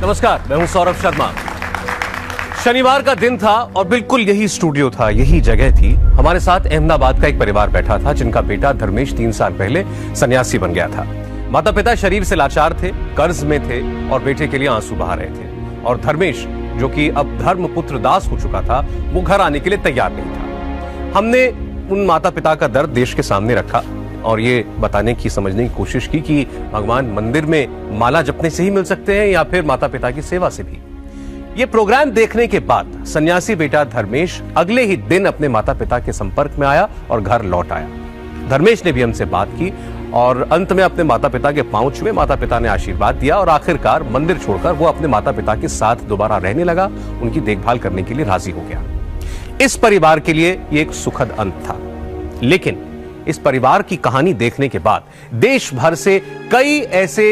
नमस्कार, मैं हूं सौरभ शर्मा। शनिवार का दिन था और बिल्कुल यही स्टूडियो था, यही जगह थी। हमारे साथ अहमदाबाद का एक परिवार बैठा था जिनका बेटा धर्मेश 3 साल पहले सन्यासी बन गया था। माता पिता शरीर से लाचार थे, कर्ज में थे और बेटे के लिए आंसू बहा रहे थे। और धर्मेश, जो कि अब धर्मपुत्र दास हो चुका था, वो घर आने के लिए तैयार नहीं था। हमने उन माता पिता का दर्द देश के सामने रखा और ये बताने की, समझने की कोशिश की कि भगवान मंदिर में माला जपने से ही मिल सकते हैं या फिर माता पिता की सेवा से भी। ये प्रोग्राम देखने के बाद सन्यासी बेटा धर्मेश अगले ही दिन अपने माता पिता के संपर्क में आया और घर लौट आया। धर्मेश ने भी हमसे बात की और अंत में अपने माता पिता के पांव छुए, माता पिता ने आशीर्वाद दिया और आखिरकार मंदिर छोड़कर वो अपने माता पिता के साथ दोबारा रहने लगा, उनकी देखभाल करने के लिए राजी हो गया। इस परिवार के लिए ये एक सुखद अंत था। लेकिन इस परिवार की कहानी देखने के बाद देश भर से कई ऐसे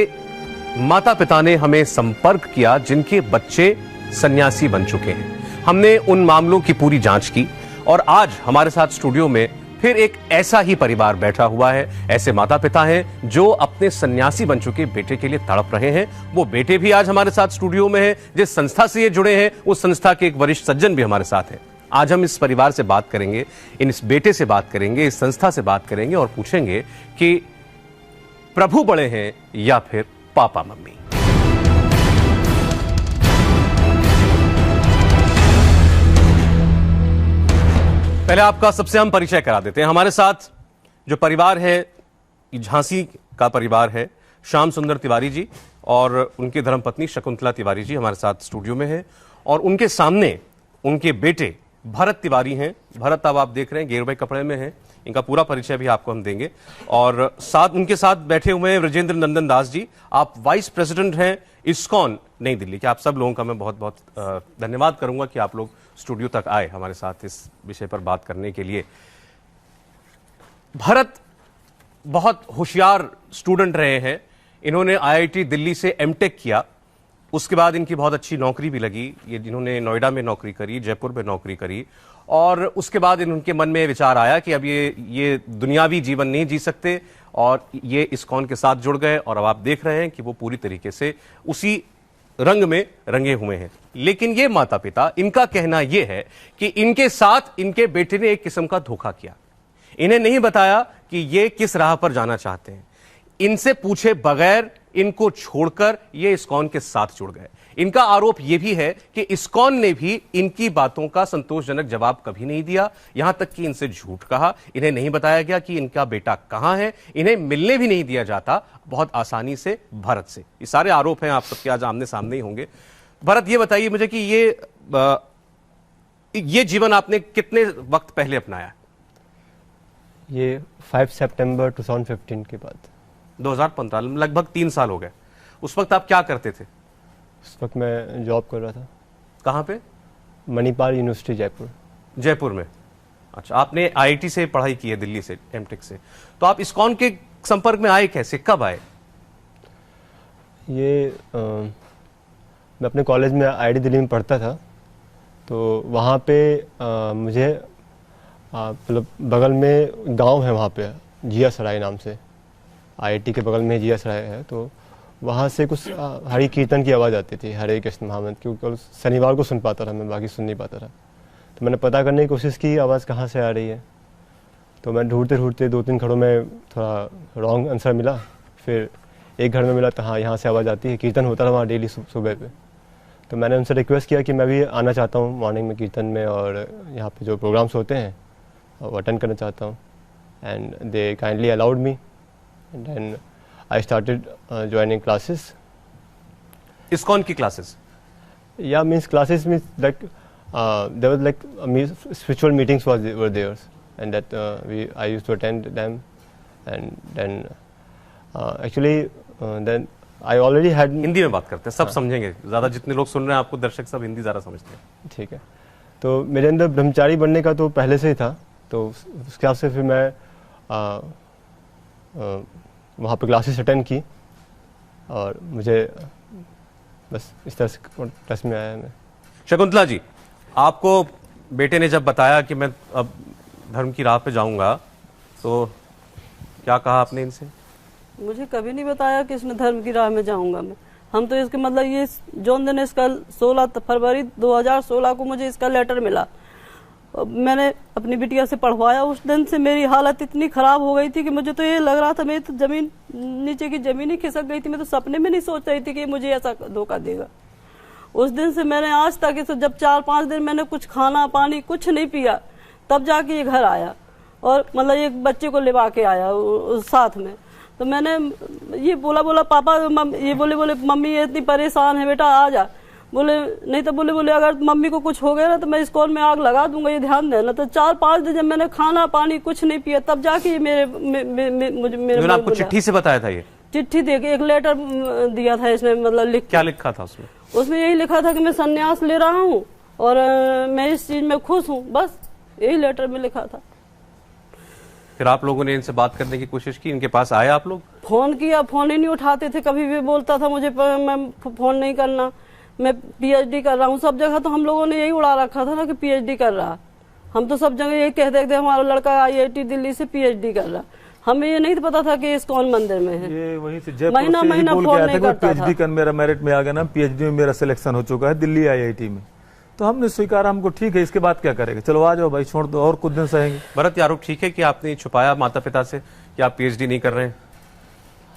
माता पिता ने हमें संपर्क किया जिनके बच्चे सन्यासी बन चुके हैं। हमने उन मामलों की पूरी जांच की और आज हमारे साथ स्टूडियो में फिर एक ऐसा ही परिवार बैठा हुआ है। ऐसे माता पिता हैं जो अपने सन्यासी बन चुके बेटे के लिए तड़प रहे हैं। वो बेटे भी आज हमारे साथ स्टूडियो में हैं। जिस संस्था से ये जुड़े हैं उस संस्था के एक वरिष्ठ सज्जन भी हमारे साथ हैं। आज हम इस परिवार से बात करेंगे, इस बेटे से बात करेंगे, इस संस्था से बात करेंगे और पूछेंगे कि प्रभु बड़े हैं या फिर पापा मम्मी। पहले आपका सबसे हम परिचय करा देते हैं। हमारे साथ जो परिवार है, झांसी का परिवार है। श्याम सुंदर तिवारी जी और उनकी धर्मपत्नी शकुंतला तिवारी जी हमारे साथ स्टूडियो में है और उनके सामने उनके बेटे भरत तिवारी हैं। भरत, अब आप देख रहे हैं गेरुए कपड़े में हैं। इनका पूरा परिचय भी आपको हम देंगे। और साथ उनके साथ बैठे हुए हैं ब्रजेंद्र नंदन दास जी। आप वाइस प्रेसिडेंट हैं इस्कॉन नई दिल्ली के। आप सब लोगों का मैं बहुत बहुत धन्यवाद करूंगा कि आप लोग स्टूडियो तक आए हमारे साथ इस विषय पर बात करने के लिए। भरत बहुत होशियार स्टूडेंट रहे हैं। इन्होंने आईआईटी दिल्ली से एमटेक किया। उसके बाद इनकी बहुत अच्छी नौकरी भी लगी। ये इन्होंने नोएडा में नौकरी करी, जयपुर में नौकरी करी और उसके बाद इनके मन में विचार आया कि अब ये दुनियावी जीवन नहीं जी सकते और ये इस्कॉन के साथ जुड़ गए और अब आप देख रहे हैं कि वो पूरी तरीके से उसी रंग में रंगे हुए हैं। लेकिन ये माता पिता, इनका कहना यह है कि इनके साथ इनके बेटे ने एक किस्म का धोखा किया। इन्हें नहीं बताया कि ये किस राह पर जाना चाहते हैं। इनसे पूछे बगैर इनको छोड़कर ये इस्कॉन के साथ जुड़ गए। इनका आरोप यह भी है कि इस्कॉन ने भी इनकी बातों का संतोषजनक जवाब कभी नहीं दिया, यहां तक कि इनसे झूठ कहा। इन्हें नहीं बताया गया कि इनका बेटा कहां है। इन्हें मिलने भी नहीं दिया जाता बहुत आसानी से भरत से। ये सारे आरोप हैं, आप सबके आज आमने सामने ही होंगे। भरत, ये बताइए मुझे कि ये जीवन आपने कितने वक्त पहले अपनाया? ये 5 सितंबर 2015 के बाद। 2015, लगभग 3 साल हो गए। उस वक्त आप क्या करते थे? उस वक्त मैं जॉब कर रहा था। कहाँ पे? मणिपाल यूनिवर्सिटी, जयपुर। जयपुर में। अच्छा, आपने आईआईटी से पढ़ाई की है, दिल्ली से, एमटेक से। तो आप इस्कॉन के संपर्क में आए कैसे, कब आए? ये मैं अपने कॉलेज में आईआईटी दिल्ली में पढ़ता था, तो वहाँ पे मुझे मतलब बगल में गांव है, वहाँ पे जिया सराय नाम से, आईआईटी के बगल में जिया सराय है। तो वहाँ से कुछ हरि कीर्तन की आवाज़ आती थी, हरे कृष्ण महामंत्र, क्योंकि शनिवार को सुन पाता था मैं, बाकी सुन नहीं पाता था। तो मैंने पता करने की कोशिश की आवाज़ कहाँ से आ रही है। तो मैं ढूंढते ढूंढते 2-3 घरों में थोड़ा रॉन्ग आंसर मिला। फिर एक घर में मिला तो हाँ, यहाँ से आवाज़ आती है। कीर्तन होता था वहाँ डेली सुबह पे। तो मैंने उनसे रिक्वेस्ट किया कि मैं भी आना चाहता हूँ मॉर्निंग में कीर्तन में, और यहाँ पे जो प्रोग्राम्स होते हैं वो अटेंड करना चाहता हूँ। And they kindly allowed me and then I started joining classes. ISKCON की classes? Yeah, means classes means like there was like spiritual meetings were there, and that I used to attend them, and then actually then I already had. Hindi में बात करते हैं, सब समझेंगे ज्यादा। जितने लोग सुन रहे हैं आपको, दर्शक सब हिंदी ज्यादा समझते हैं। ठीक है। तो मेरे अंदर ब्रह्मचारी बनने का तो पहले से ही था, तो उसके हिसाब से फिर मैं वहाँ पे क्लासेस अटेंड की और मुझे बस इस तरह से टच में आया मैं। शकुंतला जी, आपको बेटे ने जब बताया कि मैं अब धर्म की राह पे जाऊंगा, तो क्या कहा आपने इनसे? मुझे कभी नहीं बताया कि इसमें धर्म की राह में जाऊंगा मैं। हम तो इसके मतलब ये जौन दिन इसका 16 फरवरी 2016 को मुझे इसका लेटर मिला, मैंने अपनी बिटिया से पढ़वाया। उस दिन से मेरी हालत इतनी खराब हो गई थी कि मुझे तो ये लग रहा था मेरी तो जमीन नीचे की जमीन ही खिसक गई थी। मैं तो सपने में नहीं सोच रही थी कि मुझे ऐसा धोखा देगा। उस दिन से मैंने आज तक इसे जब 4-5 दिन मैंने कुछ खाना पानी कुछ नहीं पिया, तब जाके ये घर आया और मतलब एक बच्चे को लेवा के आया साथ में। तो मैंने ये बोला पापा ये बोले मम्मी ये इतनी परेशान है बेटा आ जा। बोले नहीं तो बोले अगर मम्मी को कुछ हो गया ना तो मैं इस कॉल में आग लगा दूंगा, ये ध्यान देना। तो 4-5 दिन जब मैंने खाना पानी कुछ नहीं पिया तब जाके ये मेरे आपको चिट्ठी से बताया था? ये चिट्ठी दे के एक लेटर दिया था इसमें, मतलब क्या लिखा था उसमें? उसमें यही लिखा था कि मैं संन्यास ले रहा हूँ और मैं इस चीज में खुश हूँ, बस यही लेटर में लिखा था। फिर आप लोगों ने इनसे बात करने की कोशिश की? इनके पास आए आप लोग? फोन किया, फोन ही नहीं उठाते थे। कभी भी बोलता था मुझे मैं फोन नहीं करना, मैं पीएचडी कर रहा हूँ। सब जगह तो हम लोगों ने यही उड़ा रखा था ना कि पीएचडी कर रहा। हम तो सब जगह यही कहते थे हमारा लड़का IIT दिल्ली से पीएचडी कर रहा। हमें ये नहीं पता था कि इस्कॉन मंदिर में है। ये वहीं से जयपुर महीना से महीना बोल के फोन आया नहीं था करता था। पीएचडी कर मेरा मेरिट में आ गया ना, पीएचडी में मेरा सिलेक्शन हो चुका है दिल्ली IIT में। तो हमने स्वीकारा, हमको ठीक है, इसके बाद क्या करेंगे, चलो आ जाओ भाई, छोड़ दो, और कुछ दिन सहेंगे। भरत, आरोप ठीक है कि आपने छुपाया माता पिता से कि आप पीएचडी नहीं कर रहे हैं?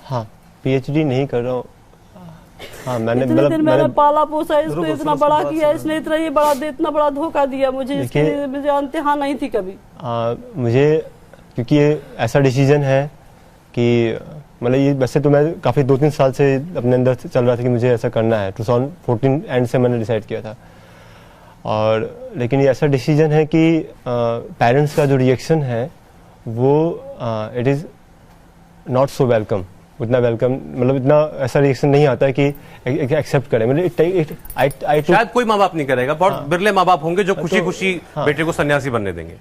हाँ, पीएचडी नहीं कर रहा हूँ। हाँ, मैंने पाला पोसा इसको, इतना बड़ा किया इसने, इतना बड़ा धोखा दिया मुझे, मुझे अंतहा नहीं थी कभी। मुझे क्योंकि ये ऐसा डिसीजन है कि मतलब ये वैसे तो मैं काफ़ी 2-3 साल से अपने अंदर चल रहा था कि मुझे ऐसा करना है। 2014 एंड से मैंने डिसाइड किया था। और लेकिन ये ऐसा डिसीजन है कि पेरेंट्स का जो रिएक्शन है वो it is not so welcome, उतना वेलकम, मतलब इतना ऐसा रिएक्शन नहीं आता है कि एक्सेप्ट करें। मतलब शायद कोई माँ बाप नहीं करेगा, बहुत बिरले माँ बाप होंगे जो खुशी खुशी बेटे को सन्यासी बनने देंगे।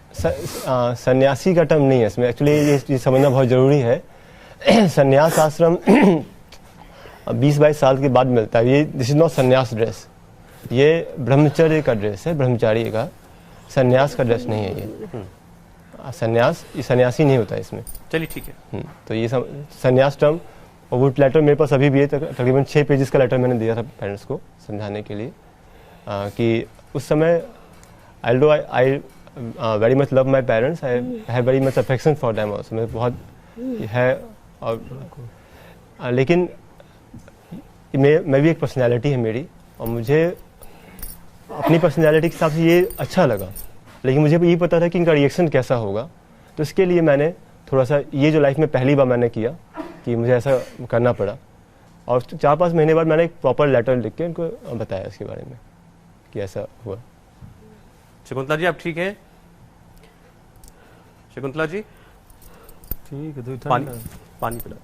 सन्यासी का टर्म नहीं है इसमें, एक्चुअली ये समझना बहुत जरूरी है। सन्यास आश्रम 20-22 साल के बाद मिलता है। ये दिस इज नॉट सन्यास ड्रेस, ये ब्रह्मचर्य का ड्रेस है, ब्रह्मचारी का। सन्यास का ड्रेस नहीं है ये। सन्यास, ये सन्यासी नहीं होता इसमें। चलिए ठीक है। तो ये सन्यास टर्म, और वो लेटर मेरे पास अभी भी है, तकरीबन 6 पेजेस का लेटर मैंने दिया था पेरेंट्स को समझाने के लिए कि उस समय I very much love my parents, I have very much affection for them also, मैं बहुत है। और लेकिन मैं भी एक पर्सनैलिटी है मेरी, और मुझे अपनी पर्सनैलिटी के हिसाब से ये अच्छा लगा, लेकिन मुझे ये पता था कि इनका रिएक्शन कैसा होगा। तो इसके लिए मैंने थोड़ा सा, ये जो लाइफ में पहली बार मैंने किया कि मुझे ऐसा करना पड़ा, और 4-5 महीने बाद मैंने एक प्रॉपर लेटर लिख के उनको बताया इसके बारे में कि ऐसा हुआ। शकुंतला जी आप ठीक हैं? शकुंतला जी ठीक है, पानी पिला।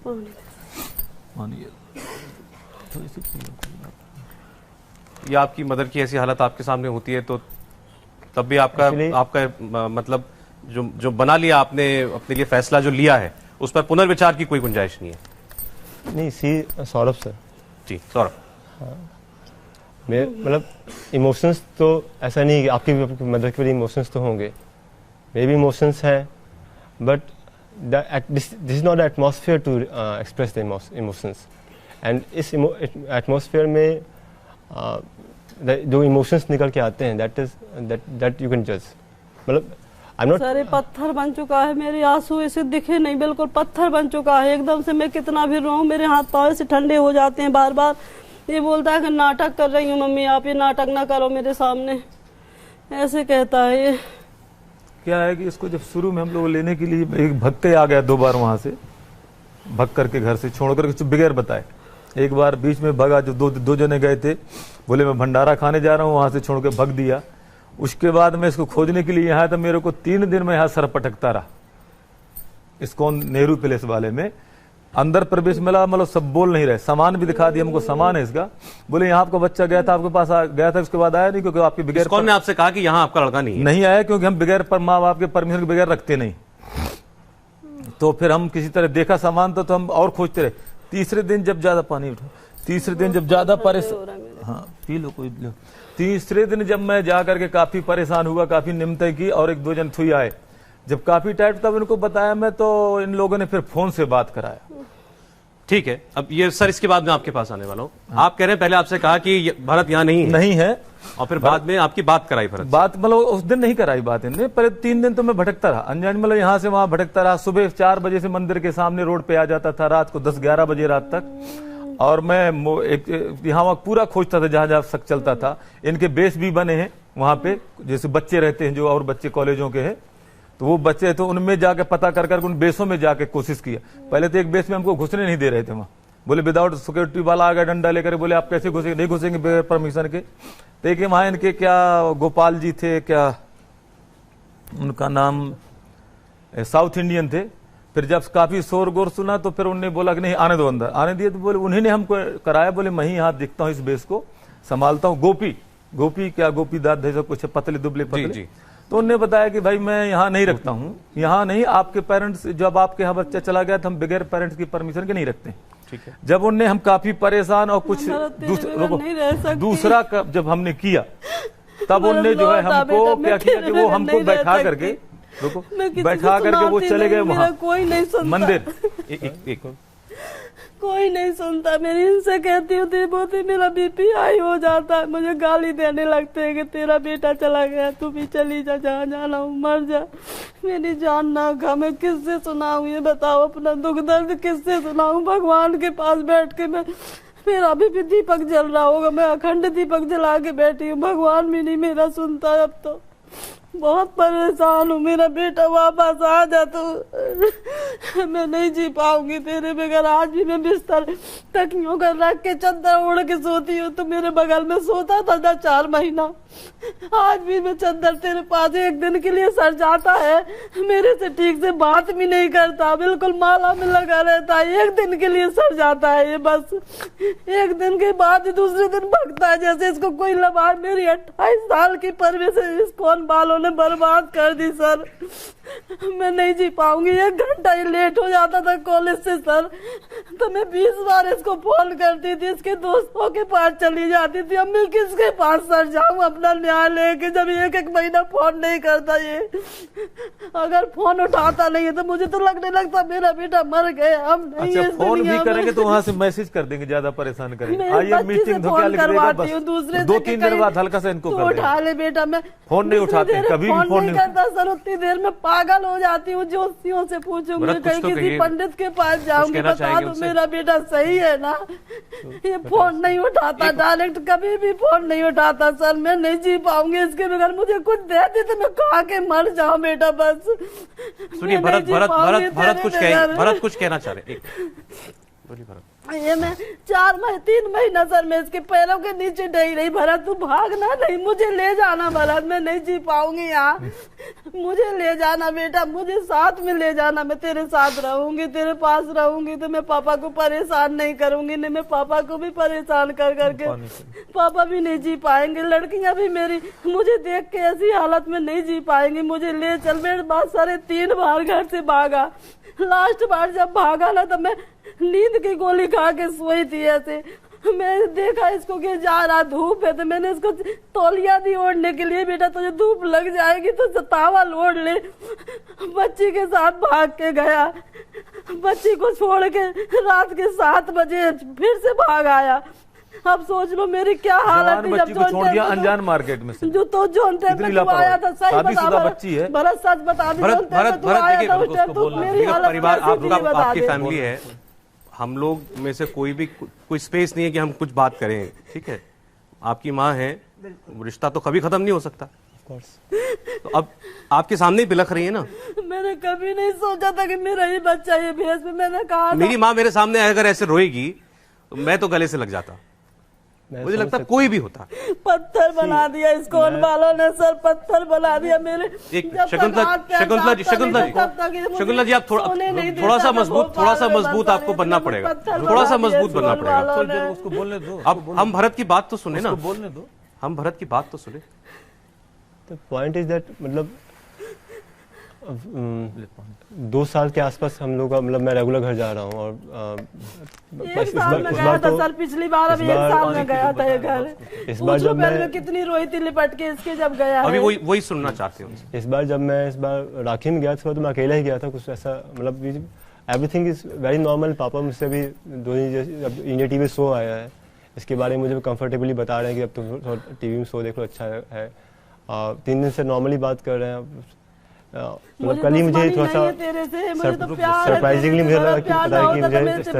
ये आपकी मदर की ऐसी हालत आपके सामने होती है तो तब भी आपका मतलब जो बना लिया आपने, अपने लिए फैसला जो लिया है, उस पर पुनर्विचार की कोई गुंजाइश नहीं है? नहीं, सौरभ सर जी, सौरभ। हाँ, मैं मतलब इमोशंस तो ऐसा नहीं कि आपकी मदर के लिए इमोशंस तो होंगे, मेरे भी इमोशंस हैं, but this is not the atmosphere to express the emotions, and इस एटमॉस्फेयर में जो इमोशंस निकल के आते हैं that you can judge। मतलब I'm not, सारे पत्थर बन चुका है, मेरे आंसू ऐसे दिखे नहीं, बिल्कुल पत्थर बन चुका है एकदम से। मैं कितना भी रोऊं मेरे हाथ पाँव से ठंडे हो जाते हैं। बार बार ये बोलता है कि नाटक कर रही हूँ मम्मी, आप ये नाटक ना करो मेरे सामने, ऐसे कहता है ये। क्या है कि इसको जब शुरू में हम लोग लेने के लिए एक भग के आ गया 2 बार, वहां से भग करके घर से छोड़ करके बगैर बताए। एक बार बीच में भगा, जो दो जने गए थे, बोले मैं भंडारा खाने जा रहा हूँ, वहां से छोड़ के भग दिया। उसके बाद मैं इसको खोजने के लिए यहाँ था, मेरे को 3 दिन में यहाँ सर पटकता रहा, इस्कॉन नेहरू पैलेस वाले में अंदर प्रवेश मिला, मतलब सब बोल नहीं रहे। सामान भी दिखा दिया हमको, सामान है इसका। बोले यहाँ आपका बच्चा गया था, आपके पास गया था, उसके बाद आया नहीं, क्योंकि आपके बगैर कौन ने आपसे कहा कि यहाँ आपका लड़का नहीं आया, क्योंकि हम बगैर माँ बाप के परमिशन के बगैर रखते नहीं। तो फिर हम किसी तरह देखा सामान तो हम और खोजते रहे। तीसरे दिन जब ज्यादा पानी उठा, तीसरे दिन जब ज्यादा परेशान, हाँ पी लो कोई लो। तीसरे दिन जब मैं जा करके काफी परेशान हुआ, काफी निमते की, और 1-2 जन थुई आए, जब काफी टाइट तब इनको बताया मैं, तो इन लोगों ने फिर फोन से बात कराया ठीक है, अब ये सर इसके बाद मैं आपके पास आने वाला हूँ। आप कह रहे हैं पहले आपसे कहा कि भरत यहाँ नहीं है और फिर बाद में आपकी बात कराई भरत। बात मतलब उस दिन नहीं कराई बात इनने, पर 3 दिन तो मैं भटकता रहा अनजान, मतलब यहाँ से वहां भटकता रहा। सुबह 4 बजे से मंदिर के सामने रोड पे आ जाता था, रात को 10-11 बजे रात तक। और मैं यहाँ वहाँ पूरा खोजता था जहां जहां शक चलता था। इनके बेस भी बने हैं वहां पे, जैसे बच्चे रहते हैं जो और बच्चे कॉलेजों के हैं, तो वो बच्चे तो उनमें जाके पता कर कर उन बेसों में जाके कोशिश किया। पहले तो एक बेस में हमको घुसने नहीं दे रहे थे, वहां बोले विदाउट सिक्योरिटी वाला आ गया डंडा लेकर, बोले आप कैसे घुसेंगे, नहीं घुसेंगे बगैर परमिशन के। देखिए वहां इनके क्या गोपाल जी थे, क्या उनका नाम साउथ इंडियन थे। फिर जब काफी शोर गोर सुना तो फिर उन्होंने बोला कि नहीं आने दो, अंदर आने दिए। तो बोले उन्हीं ने हमको कराया, बोले मैं ही यहाँ दिखता हूँ, इस बेस को संभालता हूँ। गोपी क्या गोपी दाद कुछ पतले दुबले पतले जी। तो उन्होंने बताया कि भाई मैं यहाँ नहीं रखता हूँ, यहाँ नहीं, आपके पेरेंट्स, जब आपके यहाँ बच्चा चला गया तो हम बगैर पेरेंट्स की परमिशन के नहीं रखते। ठीक है। जब उनने हम काफी परेशान और कुछ दूसरा जब हमने किया, तब उनने जो है हमको क्या किया कि वो हमको बैठा करके बैठा करके वो चले गए वहां कोई नहीं सुनता मंदिर। कोई नहीं सुनता। मेरी इनसे कहती होती मेरा बीपी हाई हो जाता है, मुझे गाली देने लगते हैं कि तेरा बेटा चला गया, तू भी चली जा, जहाँ जाना हूँ मर जा। मेरी जान ना खा, मैं किससे सुनाऊं ये बताओ, अपना दुख दर्द किससे सुनाऊं। भगवान के पास बैठ के मेरा अभी भी दीपक जल रहा होगा, मैं अखंड दीपक जला के बैठी हूँ, भगवान भी नहीं मेरा सुनता। अब तो बहुत परेशान हूँ, मेरा बेटा वापस आ जा तो मैं नहीं जी पाऊंगी तेरे बगैर। आज भी मैं बिस्तर तकियों का रख के चद्दर ओढ़ के सोती हूँ, तो मेरे बगल में सोता था 4 महीना। आज भी मैं चद्दर तेरे पास एक दिन के लिए सर जाता है, मेरे से ठीक से बात भी नहीं करता, बिल्कुल माला में लगा रहता है। एक दिन के लिए सर जाता है ये, बस एक दिन के बाद दूसरे दिन भगता है जैसे इसको कोई लबार। मेरी 28 साल की परवरिश इस कौन बालों ने बर्बाद कर दी सर। मैं नहीं जी पाऊंगी। 1 घंटा ही लेट हो जाता था कॉलेज से सर, तो मैं 20 बार इसको फोन करती थी, इसके दोस्तों के पास चली जाती थी। अब मैं किसके पास सर जाऊं अपना न्याय लेके, जब 1-1 महीना फोन नहीं करता ये। अगर फोन उठाता नहीं है तो मुझे तो लगने लगता मेरा बेटा मर गया। हम नहीं अच्छा, फोन भी करेंगे तो वहाँ से मैसेज कर देंगे, ज्यादा परेशान करेंगे। आइए मीटिंग करवाती हूँ दूसरे 2-3 दिन बाद हल्का सा इनको उठा ले बेटा। मैं फोन नहीं उठाते, कभी भी फोन नहीं करता सर। उतनी देर में पागल हो जाती हूँ, ज्योतिषियों से पूछूंगी, कहीं किसी पंडित के पास जाऊंगी, बता दो मेरा बेटा सही है ना। ये फोन नहीं उठाता, डायरेक्ट कभी भी फोन नहीं उठाता सर। मैं नहीं जी पाऊंगी इसके बगैर। मुझे कुछ दे दे तो मैं खा के मर जाऊं बेटा बस। सुनिए भरत कुछ कहना चाह रहे। बोलिए भरत। ये मैं 3 महीना सर मैं इसके पैरों के नीचे डही रही। भरत तू भागना नहीं, मुझे ले जाना भरत, मैं नहीं जी पाऊंगी यहाँ। मुझे ले जाना बेटा, मुझे साथ में ले जाना, मैं तेरे साथ रहूंगी, तेरे पास रहूंगी, तो मैं पापा को परेशान नहीं करूंगी। नहीं मैं पापा को भी परेशान कर करके पापा भी नहीं जी पाएंगे। लड़कियां भी मेरी मुझे देख के ऐसी हालत में नहीं जी पाएंगी। मुझे ले चल। मेरे बाद सारे 3 बार घर से भागा। लास्ट बार जब भागा ना तब मैं नींद की गोली खा के सोई थी ऐसे। मैं देखा इसको कि जा रहा, धूप है, तो मैंने इसको तौलिया दी ओढ़ने के लिए। बेटा तुझे धूप लग जाएगी तो तावल ओढ़ ले। बच्ची के साथ भाग के गया, बच्ची को छोड़ के रात के 7 बजे फिर से भाग आया। अब सोच लो मेरी क्या हालत थी जब छोड़ दिया अनजान मार्केट में से। जो तो जोन टाइम में तू आया था, सही बता बच्ची है भरत, सच बता। मेरी हालत परिवार आपकी फैमिली है, हम लोग में से कोई स्पेस नहीं है कि हम कुछ बात करें, ठीक है। आपकी माँ है, रिश्ता तो कभी खत्म नहीं हो सकता। तो अब आपके सामने ही बिलख रही है ना। मैंने कभी नहीं सोचा था कि मेरा ये बच्चा ये भेस में। मैंने कहा मेरी माँ मेरे सामने अगर ऐसे रोएगी तो मैं तो गले से लग जाता। मुझे लगता कोई भी होता। पत्थर बना दिया इसको वालों ने सर, पत्थर बना दिया मेरे। एक शकुंतला जी आप थोड़ा सा मजबूत आपको बनना पड़ेगा, थोड़ा सा मजबूत बनना पड़ेगा। उसको बोलने दो। अब हम भरत की बात तो सुने ना, बोलने दो। हम भरत की बात तो सुने। तो पॉइंट इज दैट मतलब 2 साल के आसपास हम लोग का मतलब मैं रेगुलर घर जा रहा हूँ। और इस बार तो सर पिछली बार अभी 1 साल में गया था ये घर। इस बार जब मैं कितनी रोई थी लिपट के इसके जब गया। अभी वही सुनना चाहते हो। इस बार जब मैं राखी में गया था तो मैं अकेला ही गया था। कुछ ऐसा मतलब एवरीथिंग इज वेरी नॉर्मल। पापा मुझसे भी दो दिन जैसे अब इंडिया टीवी शो आया है इसके बारे में मुझे कंफर्टेबली बता रहे हैं कि अब तुम टीवी में शो देखो, अच्छा है। 3 दिन से नॉर्मली बात कर रहे हैं। मतलब कल ही मुझे थोड़ा सा सरप्राइजिंगली मुझे लगा कि पता है कि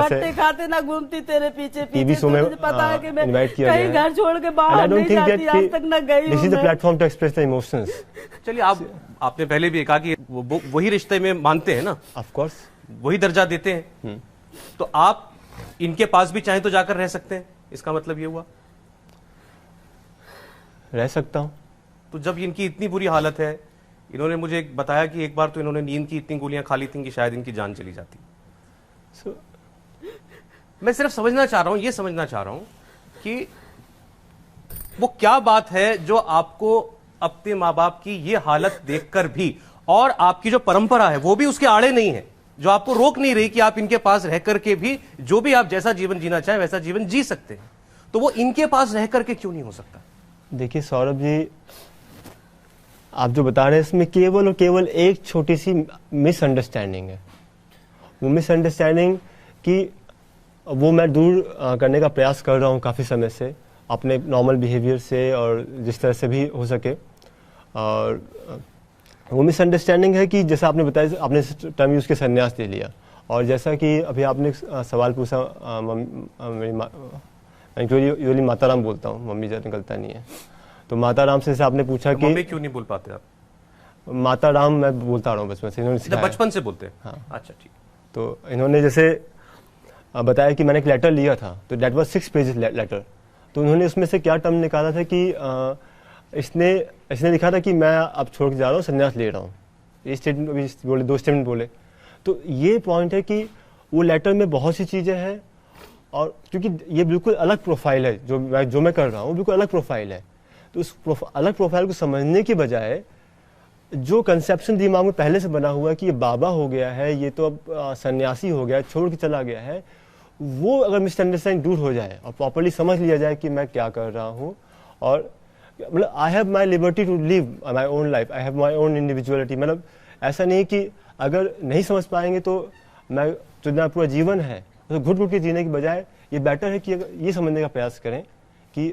मुझे खाते ना घूमती तेरे पीछे टीवी शो में पता है कि मैं इनवाइट किया कहीं गया घर छोड़ के बाहर नहीं जाती, आज तक ना गई। This is the platform to express the emotions. चलिए, आपने पहले भी कहा कि वही रिश्ते में मानते हैं ना, ऑफ कोर्स वही दर्जा देते हैं, तो आप इनके पास भी चाहें तो जाकर रह सकते हैं, इसका मतलब ये हुआ? रह सकता हूँ। तो जब इनकी इतनी बुरी हालत है, इन्होंने मुझे बताया कि एक बार तो इन्होंने नींद की इतनी गोलियां खा ली थी कि शायद इनकी जान चली जाती। मैं सिर्फ समझना चाह रहा हूं, ये समझना चाह रहा हूं कि वो क्या बात है जो आपको अपने माँ बाप की ये हालत देखकर भी, और आपकी जो परंपरा है वो भी उसके आड़े नहीं है, जो आपको रोक नहीं रही कि आप इनके पास रह करके भी जो भी आप जैसा जीवन जीना चाहें वैसा जीवन जी सकते हैं, तो वो इनके पास रह करके क्यों नहीं हो सकता? देखिए सौरभ जी, आप जो बता रहे हैं इसमें केवल और केवल एक छोटी सी मिसअंडरस्टैंडिंग है। वो मिसअंडरस्टैंडिंग कि वो मैं दूर करने का प्रयास कर रहा हूँ काफ़ी समय से, अपने नॉर्मल बिहेवियर से और जिस तरह से भी हो सके। और वो मिसअंडरस्टैंडिंग है कि जैसा आपने बताया, आपने टर्म यूज़ के संन्यास ले लिया, और जैसा कि अभी आपने सवाल पूछा, यूजली माताराम बोलता हूँ, मम्मी ज़्यादा निकलता नहीं है, तो माताराम से आपने पूछा कि मम्मी क्यों नहीं बोल पाते आप? माताराम मैं बोलता रहा हूँ बचपन से, इन्होंने सिखाया। बचपन से बोलते हैं? हाँ। अच्छा, ठीक। तो इन्होंने जैसे बताया कि मैंने एक लेटर लिया था, तो डेट वाज 6 पेजेस लेटर। तो उन्होंने उसमें से क्या टर्म निकाला था कि इसने लिखा था कि मैं अब छोड़ के जा रहा हूँ, संन्यास ले रहा हूँ। ये स्टेटमेंट अभी बोले, 2 स्टेटमेंट बोले। तो ये पॉइंट है कि वो लेटर में बहुत सी चीज़ें हैं, और क्योंकि ये बिल्कुल अलग प्रोफाइल है, जो मैं कर रहा हूँ बिल्कुल अलग प्रोफाइल है, तो उस अलग प्रोफाइल को समझने के बजाय जो कंसेप्शन दिमाग में पहले से बना हुआ है कि ये बाबा हो गया है, ये तो अब सन्यासी हो गया, छोड़ के चला गया है, वो अगर मिसअंडरस्टैंडिंग दूर हो जाए और प्रॉपर्ली समझ लिया जाए कि मैं क्या कर रहा हूँ, और मतलब I have my liberty to live my own life, I have my own individuality. मतलब ऐसा नहीं कि अगर नहीं समझ पाएंगे तो मैं जो मेरा पूरा जीवन है तो घुट घुट के जीने की बजाय ये बेटर है कि ये समझने का प्रयास करें कि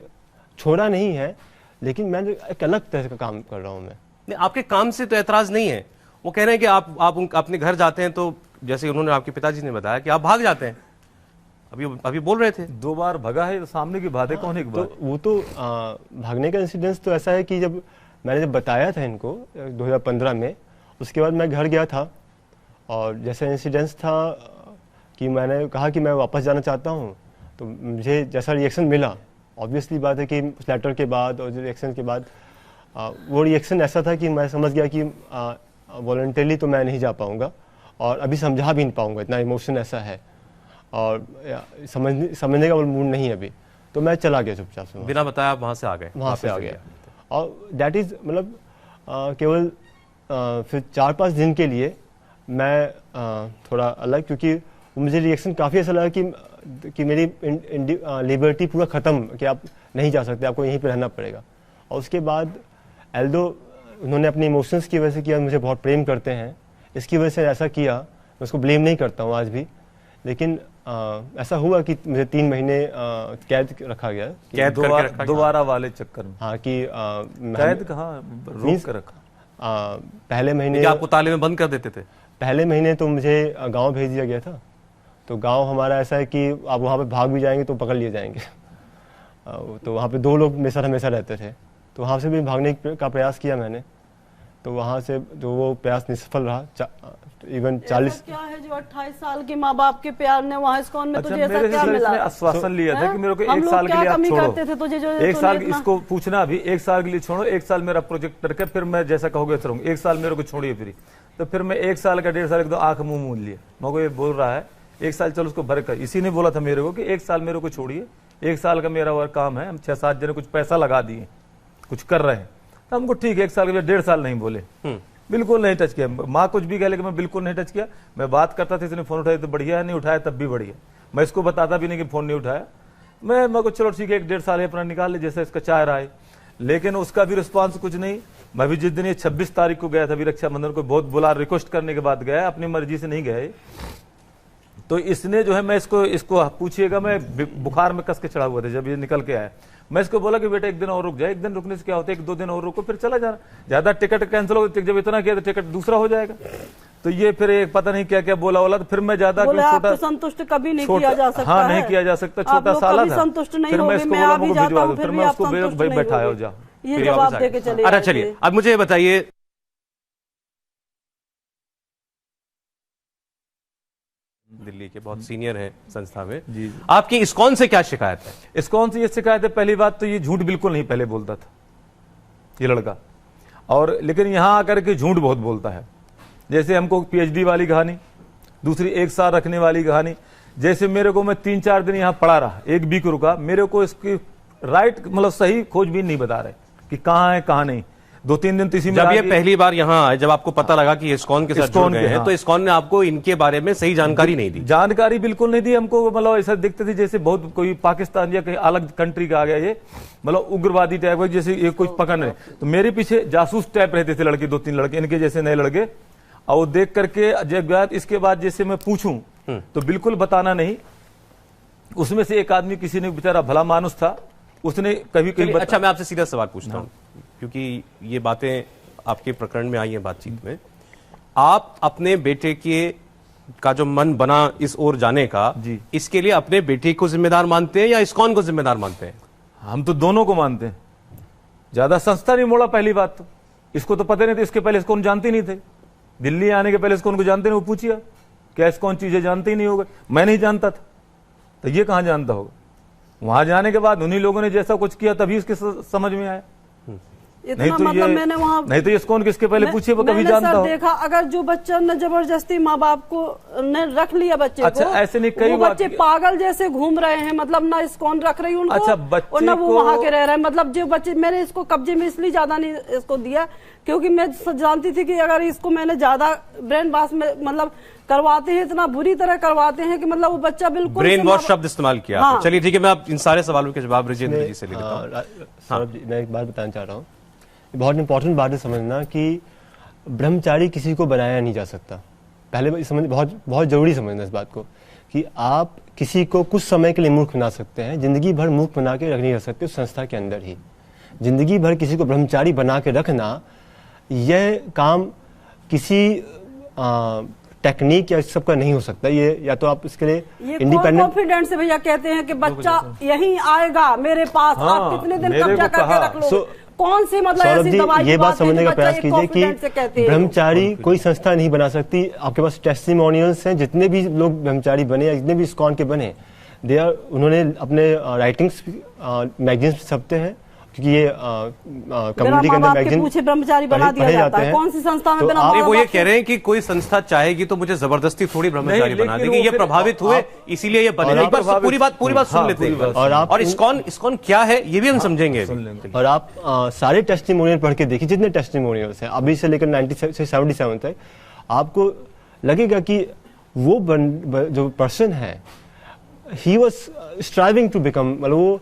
छोड़ा नहीं है, लेकिन मैं एक अलग तरह का काम कर रहा हूँ। मैं आपके काम से तो एतराज नहीं है, वो कह रहे हैं कि आप अपने घर जाते हैं तो जैसे उन्होंने आपके पिताजी ने बताया कि आप भाग जाते हैं, अभी बोल रहे थे 2 बार भगा है, तो सामने की बात है, कौन एक बार? तो वो तो भागने का इंसिडेंस तो ऐसा है कि मैंने बताया था इनको 2015 में, उसके बाद मैं घर गया था, और जैसा इंसिडेंस था कि मैंने कहा कि मैं वापस जाना चाहता हूँ, तो मुझे जैसा रिएक्शन मिला, ऑब्वियसली बात है कि उस लेटर के बाद और रिएक्शन के बाद वो रिएक्शन ऐसा था कि मैं समझ गया कि वॉलंटरीली तो मैं नहीं जा पाऊँगा, और अभी समझा भी नहीं पाऊँगा, इतना इमोशन ऐसा है, और समझने का मूड नहीं है अभी, तो मैं चला गया चुपचाप से, बिना बताया आप वहाँ से आ गए? वहाँ से आ गया। और दैट इज़ मतलब केवल फिर 4-5 दिन के लिए मैं थोड़ा अलग, क्योंकि मुझे रिएक्शन काफ़ी ऐसा लगा कि मेरी लिबर्टी पूरा ख़त्म, कि आप नहीं जा सकते, आपको यहीं पे रहना पड़ेगा। और उसके बाद एल्दो उन्होंने अपने इमोशंस की वजह से किया, मुझे बहुत प्रेम करते हैं, इसकी वजह से ऐसा किया, मैं उसको ब्लेम नहीं करता हूँ आज भी, लेकिन ऐसा हुआ कि मुझे 3 महीने कैद रखा गया। कैद दोबारा वाले चक्कर में? हाँ, कि कैद कहाँ, रोक कर रखा? पहले महीने आपको ताले में बंद कर देते थे? पहले महीने तो मुझे गांव भेज दिया गया था, तो गांव हमारा ऐसा है कि आप वहाँ पे भाग भी जाएंगे तो पकड़ लिए जाएंगे। तो वहाँ पे 2 लोग मेरे साथ हमेशा रहते थे, तो वहाँ से भी भागने का प्रयास किया मैंने, तो वहाँ से जो वो प्रयास निष्फल रहा। इवन 40 क्या है जो 28 साल के माँ बाप के प्यार ने वहाँ इस्कॉन में तुझे ऐसा मेरे क्या मिला? आश्वासन लिया था कि मेरे को 1 साल के लिए आप छोड़ो, 1 साल इसको पूछना, अभी 1 साल के लिए छोड़ो, 1 साल मेरा प्रोजेक्ट करके फिर मैं जैसा कहोगे चलूंगा, 1 साल मेरे को छोड़िए फिर। तो फिर मैं 1 साल का 1.5 साल का आंख मुंह मूंद लिया, मेरे को ये बोल रहा है 1 साल चलो उसको भर कर, इसी ने बोला था मेरे को कि 1 साल मेरे को छोड़िए, 1 साल का मेरा वर्क काम है, हम 6-7 जने कुछ पैसा लगा दिए, कुछ कर रहे हैं, तो हमको ठीक है 1 साल के 1.5 साल नहीं बोले, बिल्कुल नहीं टच किया। माँ कुछ भी कह, लेकिन मैं बिल्कुल नहीं टच किया। मैं बात करता था, इसने फोन उठाया तो बढ़िया है, नहीं उठाया तब भी बढ़िया, मैं इसको बताता भी नहीं कि फोन नहीं उठाया, मैं को चलो ठीक है 1.5 साल है अपना निकाल ले, जैसे इसका चाह रहा है, लेकिन उसका भी रिस्पॉन्स कुछ नहीं। मैं भी जिस दिन ये 26 तारीख को गया था, रक्षाबंधन को बहुत बुला रिक्वेस्ट करने के बाद गया, अपनी मर्जी से नहीं गए, तो इसने जो है, मैं इसको पूछिएगा, मैं बुखार में कस के चढ़ा हुआ था जब ये निकल के आया। मैं इसको बोला कि बेटा एक दिन और रुक जाए। एक दिन रुकने से क्या होता है, 1-2 दिन और रुको फिर चला जाना। ज्यादा टिकट कैंसिल हो, जब इतना किया तो टिकट दूसरा हो जाएगा। तो ये फिर एक पता नहीं क्या क्या बोला, तो फिर मैं ज्यादा छोटा संतुष्ट कभी नहीं किया जा सकता। हाँ, नहीं किया जा सकता, छोटा साला था। संतुष्ट नहीं फिर मैं होगी, इसको मैं बोला अभी मुझे जाता भिजवा हूं, दो। फिर फिर भी मैं आप उसको संतुष्ट भाई नहीं बैठाया हो होगे। जा। ये फिर जवाब वापस आ दे के गए। चले अच्छा जाते चलिए, हैं। अब मुझे ये बताइए, दिल्ली के बहुत सीनियर हैं संस्था में, जी। आपकी इस्कॉन से क्या शिकायत है? इस्कॉन से ये शिकायत है, पहली बात तो ये झूठ बिल्कुल नहीं पहले बोलता था ये लड़का, और लेकिन यहां आकर के झूठ बहुत बोलता है। जैसे हमको पीएचडी वाली कहानी, दूसरी 1 साल रखने वाली कहानी। जैसे मेरे को, मैं 3-4 दिन यहां पड़ा रहा, 1 वीक रुका, मेरे को इसकी राइट मतलब सही खोजबीन नहीं बता रहे कि कहां है कहां नहीं। 2-3 दिन तो इसी में जब ये लगा पहली बार यहाँ आए, जब आपको पता लगा कि इस्कॉन के साथ जुड़ गए हैं, हाँ। तो इस्कॉन ने आपको इनके बारे में सही जानकारी नहीं दी? जानकारी बिल्कुल नहीं दी हमको। मतलब ऐसा दिखते थे जैसे बहुत कोई पाकिस्तान या कहीं अलग कंट्री का आ गया ये, मतलब उग्रवादी टाइप का, जैसे ये कुछ पकड़ रहे। तो मेरे पीछे जासूस टाइप रहते थे लड़के, 2-3 लड़के इनके जैसे नए लड़के। और वो देख करके जब इसके बाद जैसे मैं पूछूं तो बिल्कुल बताना नहीं। उसमें से एक आदमी, किसी ने बेचारा भला मानुस था, उसने कभी कभी अच्छा, मैं आपसे सीधा सवाल पूछता हूँ, क्योंकि ये बातें आपके प्रकरण में आई हैं बातचीत में। आप अपने बेटे का जो मन बना इस ओर जाने का, जी, इसके लिए अपने बेटे को जिम्मेदार मानते हैं या इस्कॉन को जिम्मेदार मानते हैं? हम तो दोनों को मानते हैं। ज्यादा संस्था नहीं मोड़ा, पहली बात तो इसको तो पता नहीं था। इसके पहले इस्कॉन जानते नहीं थे। दिल्ली आने के पहले इस्कॉन को जानते नहीं। वो पूछिए क्या इस्कॉन चीजें जानते ही नहीं होगा। मैं नहीं जानता था, तो ये कहां जानता होगा। वहां जाने के बाद उन्हीं लोगों ने जैसा कुछ किया तभी इसके समझ में आया। इतना मतलब मैंने वहाँ, नहीं तो इस्कॉन किसके पहले पूछिए, वो कभी जानता हो। देखा, अगर जो बच्चा ने जबरदस्ती माँ बाप को ने रख लिया बच्चे अच्छा, को, ऐसे नहीं, कई वो बच्चे पागल जैसे घूम रहे हैं। मतलब ना इस्कॉन रख रही उनको, अच्छा, और ना वो वहाँ के रह रहे हैं। मतलब जो बच्चे, मैंने इसको कब्जे में इसलिए ज्यादा नहीं इसको दिया क्योंकि मैं जानती थी कि अगर इसको मैंने ज्यादा ब्रेन वॉश में मतलब करवाते हैं, इतना बुरी तरह करवाते हैं कि मतलब वो बच्चा बिल्कुल ब्रेन वॉश शब्द इस्तेमाल किया। हाँ। चलिए ठीक है, मैं आप इन सारे सवालों के जवाब राजेंद्र जी से ले लेता हूँ। सौरभ जी, मैं एक बात बताना चाह रहा हूँ। बहुत इंपॉर्टेंट बात है समझना कि ब्रह्मचारी किसी को बनाया नहीं जा सकता। पहले समझ, बहुत बहुत जरूरी समझना इस बात को कि आप किसी को कुछ समय के लिए मूर्ख बना सकते हैं, जिंदगी भर मूर्ख बना के रख नहीं रख सकते उस संस्था के अंदर ही। जिंदगी भर किसी को ब्रह्मचारी बना के रखना, यह काम किसी टेक्निक या सबका नहीं हो सकता। ये या तो आप इसके लिए इंडिपेंडेंट कॉन्फिडेंस से भैया कहते हैं कि बच्चा यहीं आएगा मेरे पास, हाँ, आप कितने दिन मेरे कब्जा को करके कहा। रख लो। कौन सी मतलब सौरभ ऐसी जी, दवाई ये बात समझने का प्रयास कीजिए कि कि ब्रह्मचारी कोई संस्था नहीं बना सकती। आपके पास टेस्टिमोनियल्स हैं, जितने भी लोग ब्रह्मचारी बने या जितने भी इस्कॉन के बने, उन्होंने अपने राइटिंग्स मैगजीन्स छपते हैं, क्योंकि ये कम्युनिटी के अंदर मैगजीन पूछे ब्रह्मचारी बना दिया जाता है। कौन सी संस्था में बना? वो ये कह रहे हैं कि कोई संस्था चाहेगी तो मुझे जबरदस्ती थोड़ी ब्रह्मचारी बना देगी, ये प्रभावित हुए इसीलिए ये बने। एक बार पूरी बात सुन लेते हैं। और इस्कॉन क्या है ये भी हम समझेंगे। और आप सारे टेस्टिमोनियल पढ़ के देखिए, जितने टेस्टिमोनियल्स हैं अभी से लेकर 1977 तक, आपको लगेगा कि वो जो पर्सन है, he was striving to become, मतलब वो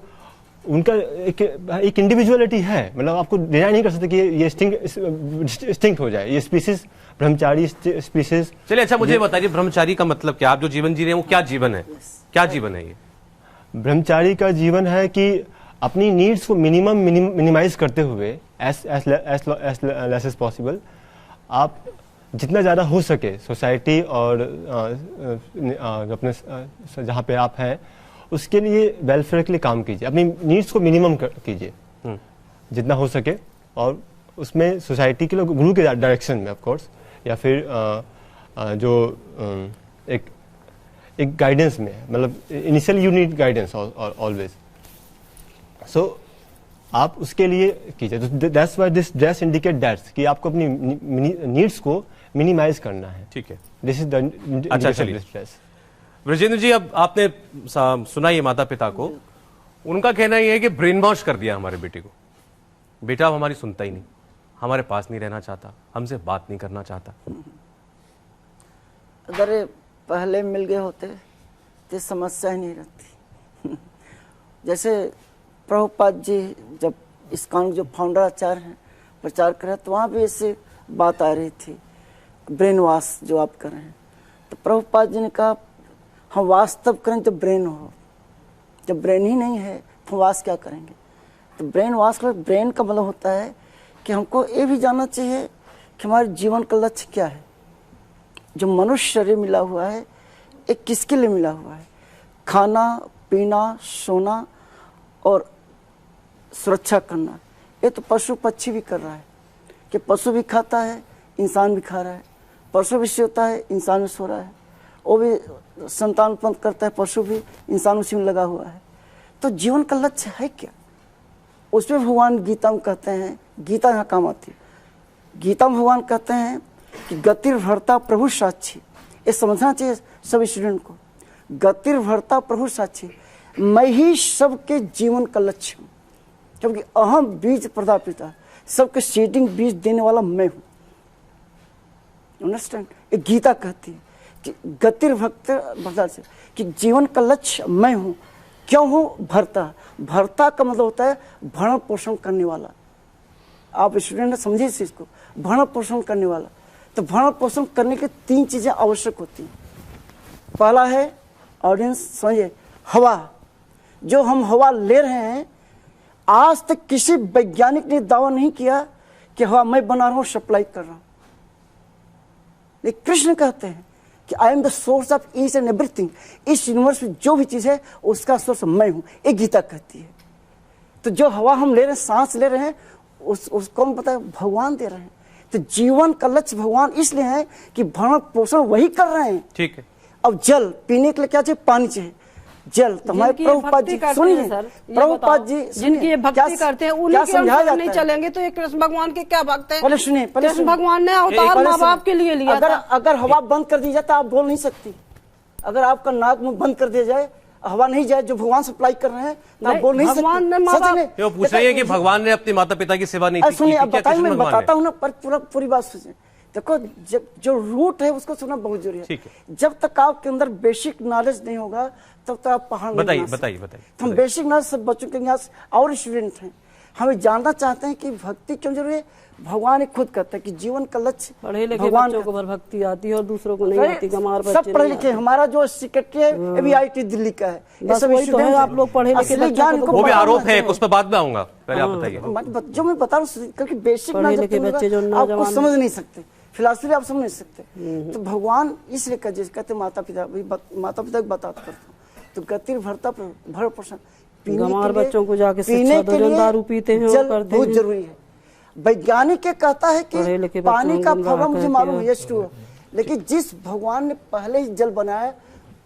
उनका एक इंडिविजुअलिटी है। मतलब आपको डिनाई नहीं कर सकते कि ये स्टिंक्ट हो जाए, ये स्पीसीज, ब्रह्मचारी स्पीसीज। चलिए, अच्छा मुझे बताइए, ब्रह्मचारी का मतलब क्या? आप जो जीवन जी रहे हैं वो क्या जीवन है? क्या जीवन है ये? ब्रह्मचारी का जीवन है कि अपनी नीड्स को मिनिमाइज करते हुए लेस एज पॉसिबल, आप जितना ज़्यादा हो सके सोसाइटी और अपने जहाँ पे आप हैं उसके लिए वेलफेयर के लिए काम कीजिए। अपनी नीड्स को मिनिमम कीजिए जितना हो सके, और उसमें सोसाइटी के लोग गुरु के डायरेक्शन में ऑफ कोर्स, या फिर जो एक गाइडेंस में, मतलब initially you need guidance always, so आप उसके लिए कीजिए। That's why this dress indicate that's कि आपको अपनी नीड्स को मिनिमाइज करना है। ठीक है, दिस इज द अच्छा चलिए ड्रेस। ब्रजेंद्र जी, अब आपने सुना ये माता पिता को, उनका कहना यह है कि ब्रेन वॉश कर दिया हमारे बेटे को। बेटा अब हमारी सुनता ही नहीं, हमारे पास नहीं रहना चाहता, हमसे बात नहीं करना चाहता। अगर पहले मिल गए होते तो समस्या ही नहीं रहती। जैसे प्रभुपाद जी जब इस्कॉन जो फाउंडर आचार्य हैं प्रचार कर रहे तो वहाँ भी ऐसी बात आ रही थी, ब्रेन वॉश जो आप कर रहे हैं। तो प्रभुपाद जी ने कहा हम वास तब करें जब ब्रेन हो। जब ब्रेन ही नहीं है तो वास क्या करेंगे? तो ब्रेन वास कर, ब्रेन का मतलब होता है कि हमको ये भी जानना चाहिए कि हमारे जीवन का लक्ष्य क्या है। जो मनुष्य शरीर मिला हुआ है ये किसके लिए मिला हुआ है? खाना पीना, सोना और सुरक्षा करना। ये तो पशु पक्षी भी कर रहा है कि पशु भी खाता है, इंसान भी खा रहा है। पशु भी सोता है, इंसान भी सो रहा है। वो भी संतान उत्पन्न करता है, पशु भी, इंसान उसी में लगा हुआ है। तो जीवन का लक्ष्य है क्या? उसमें भगवान गीता में कहते हैं, गीता यहाँ काम आती है। गीता में भगवान कहते हैं कि गतिर्भर्ता प्रभु साक्षी। ये समझना चाहिए सभी स्टूडेंट को। गतिर्भर्ता प्रभु साक्षी, मैं ही सबके जीवन का लक्ष्य हूँ, क्योंकि अहम बीज प्रदापिता, सबके सीडिंग बीज देने वाला मैं हूँ। अंडरस्टैंड? ये गीता कहती है कि गतिर्भर्ता से, कि जीवन का लक्ष्य मैं हूँ। क्यों हूँ? भर्ता। भर्ता का मतलब होता है भरण पोषण करने वाला। आप स्टूडेंट समझिए इस चीज को, भरण पोषण करने वाला। तो भरण पोषण करने के 3 चीजें आवश्यक होती हैं। पहला है, ऑडियंस समझिए, हवा। जो हम हवा ले रहे हैं, आज तक किसी वैज्ञानिक ने दावा नहीं किया कि हवा मैं बना रहा हूं, सप्लाई कर रहा हूं। कृष्ण कहते हैं कि I am the source of each and everything. इस यूनिवर्स में जो भी चीज है उसका सोर्स मैं हूं, ये गीता कहती है। तो जो हवा हम ले रहे हैं, सांस ले रहे हैं, उसको हम पता है भगवान दे रहे हैं। तो जीवन का लक्ष्य भगवान इसलिए है कि भरण पोषण वही कर रहे हैं। ठीक है। अब जल पीने के लिए क्या चाहिए? पानी चाहिए, जल। तो हमारे प्रभुपाद जी सुनिए, प्रभुपाद जी जिनकी ये भक्ति करते हैं उन्हीं के अनुसार नहीं चलेंगे तो ये कृष्ण भगवान के क्या भक्त हैं? पहले सुनिए, कृष्ण भगवान ने अवतार माँ बाप के लिए लिया था। अगर हवा बंद कर दी जाए तो आप बोल नहीं सकती। अगर आपका नाक मुंह बंद कर दिया जाए, हवा नहीं जाए जो भगवान सप्लाई कर रहे हैं, तो आप बोल नहीं सकते। वो पूछ रही है कि भगवान ने अपने माता पिता की सेवा नहीं की। सुनिए, अब बताइए, मैं बताता हूँ ना, पर पूरी बात सुनिए। देखो, जब जो रूट है उसको सुनना बहुत जरूरी है। जब तक आपके अंदर बेसिक नॉलेज नहीं होगा तब तक आप पहाड़ नहीं बना सकते। बताइए। तो हम बेसिक नॉलेज सब बच्चों के यहाँ और स्टूडेंट हैं, हमें जानना चाहते हैं कि भक्ति क्यों जरूरी है। भगवान खुद कहता है कि जीवन का लक्ष्य पढ़े लिखे बच्चों को भक्ति आती है और दूसरों को नहीं आती। गंवार बच्चे सब पढ़े लिखे। हमारा जो सेक्रेटरी है वो भी IIT दिल्ली का है। बस वही तो है, आप लोग पढ़े लिखे ज्ञान को, वो भी आरोप है, उस पर बाद में आऊंगा, पहले आप बताइए। जो मैं बता रहा हूँ, क्योंकि बेसिक नॉलेज आपको समझ नहीं सकते, फिलॉसफी आप समझ नहीं सकते। तो भगवान इसलिए कहते माता पिता को बताता करता हूँ। तो गतिर्भर्ता भरण पोषण, गंवार बच्चों को जाके शिक्षा दो, जो दारू पीते हैं वो करते बहुत जरूरी है। वैज्ञानिक ये कहता है कि पानी का फॉर्मूला मुझे मालूम है, H2O, लेकिन जिस भगवान ने पहले ही जल बनाया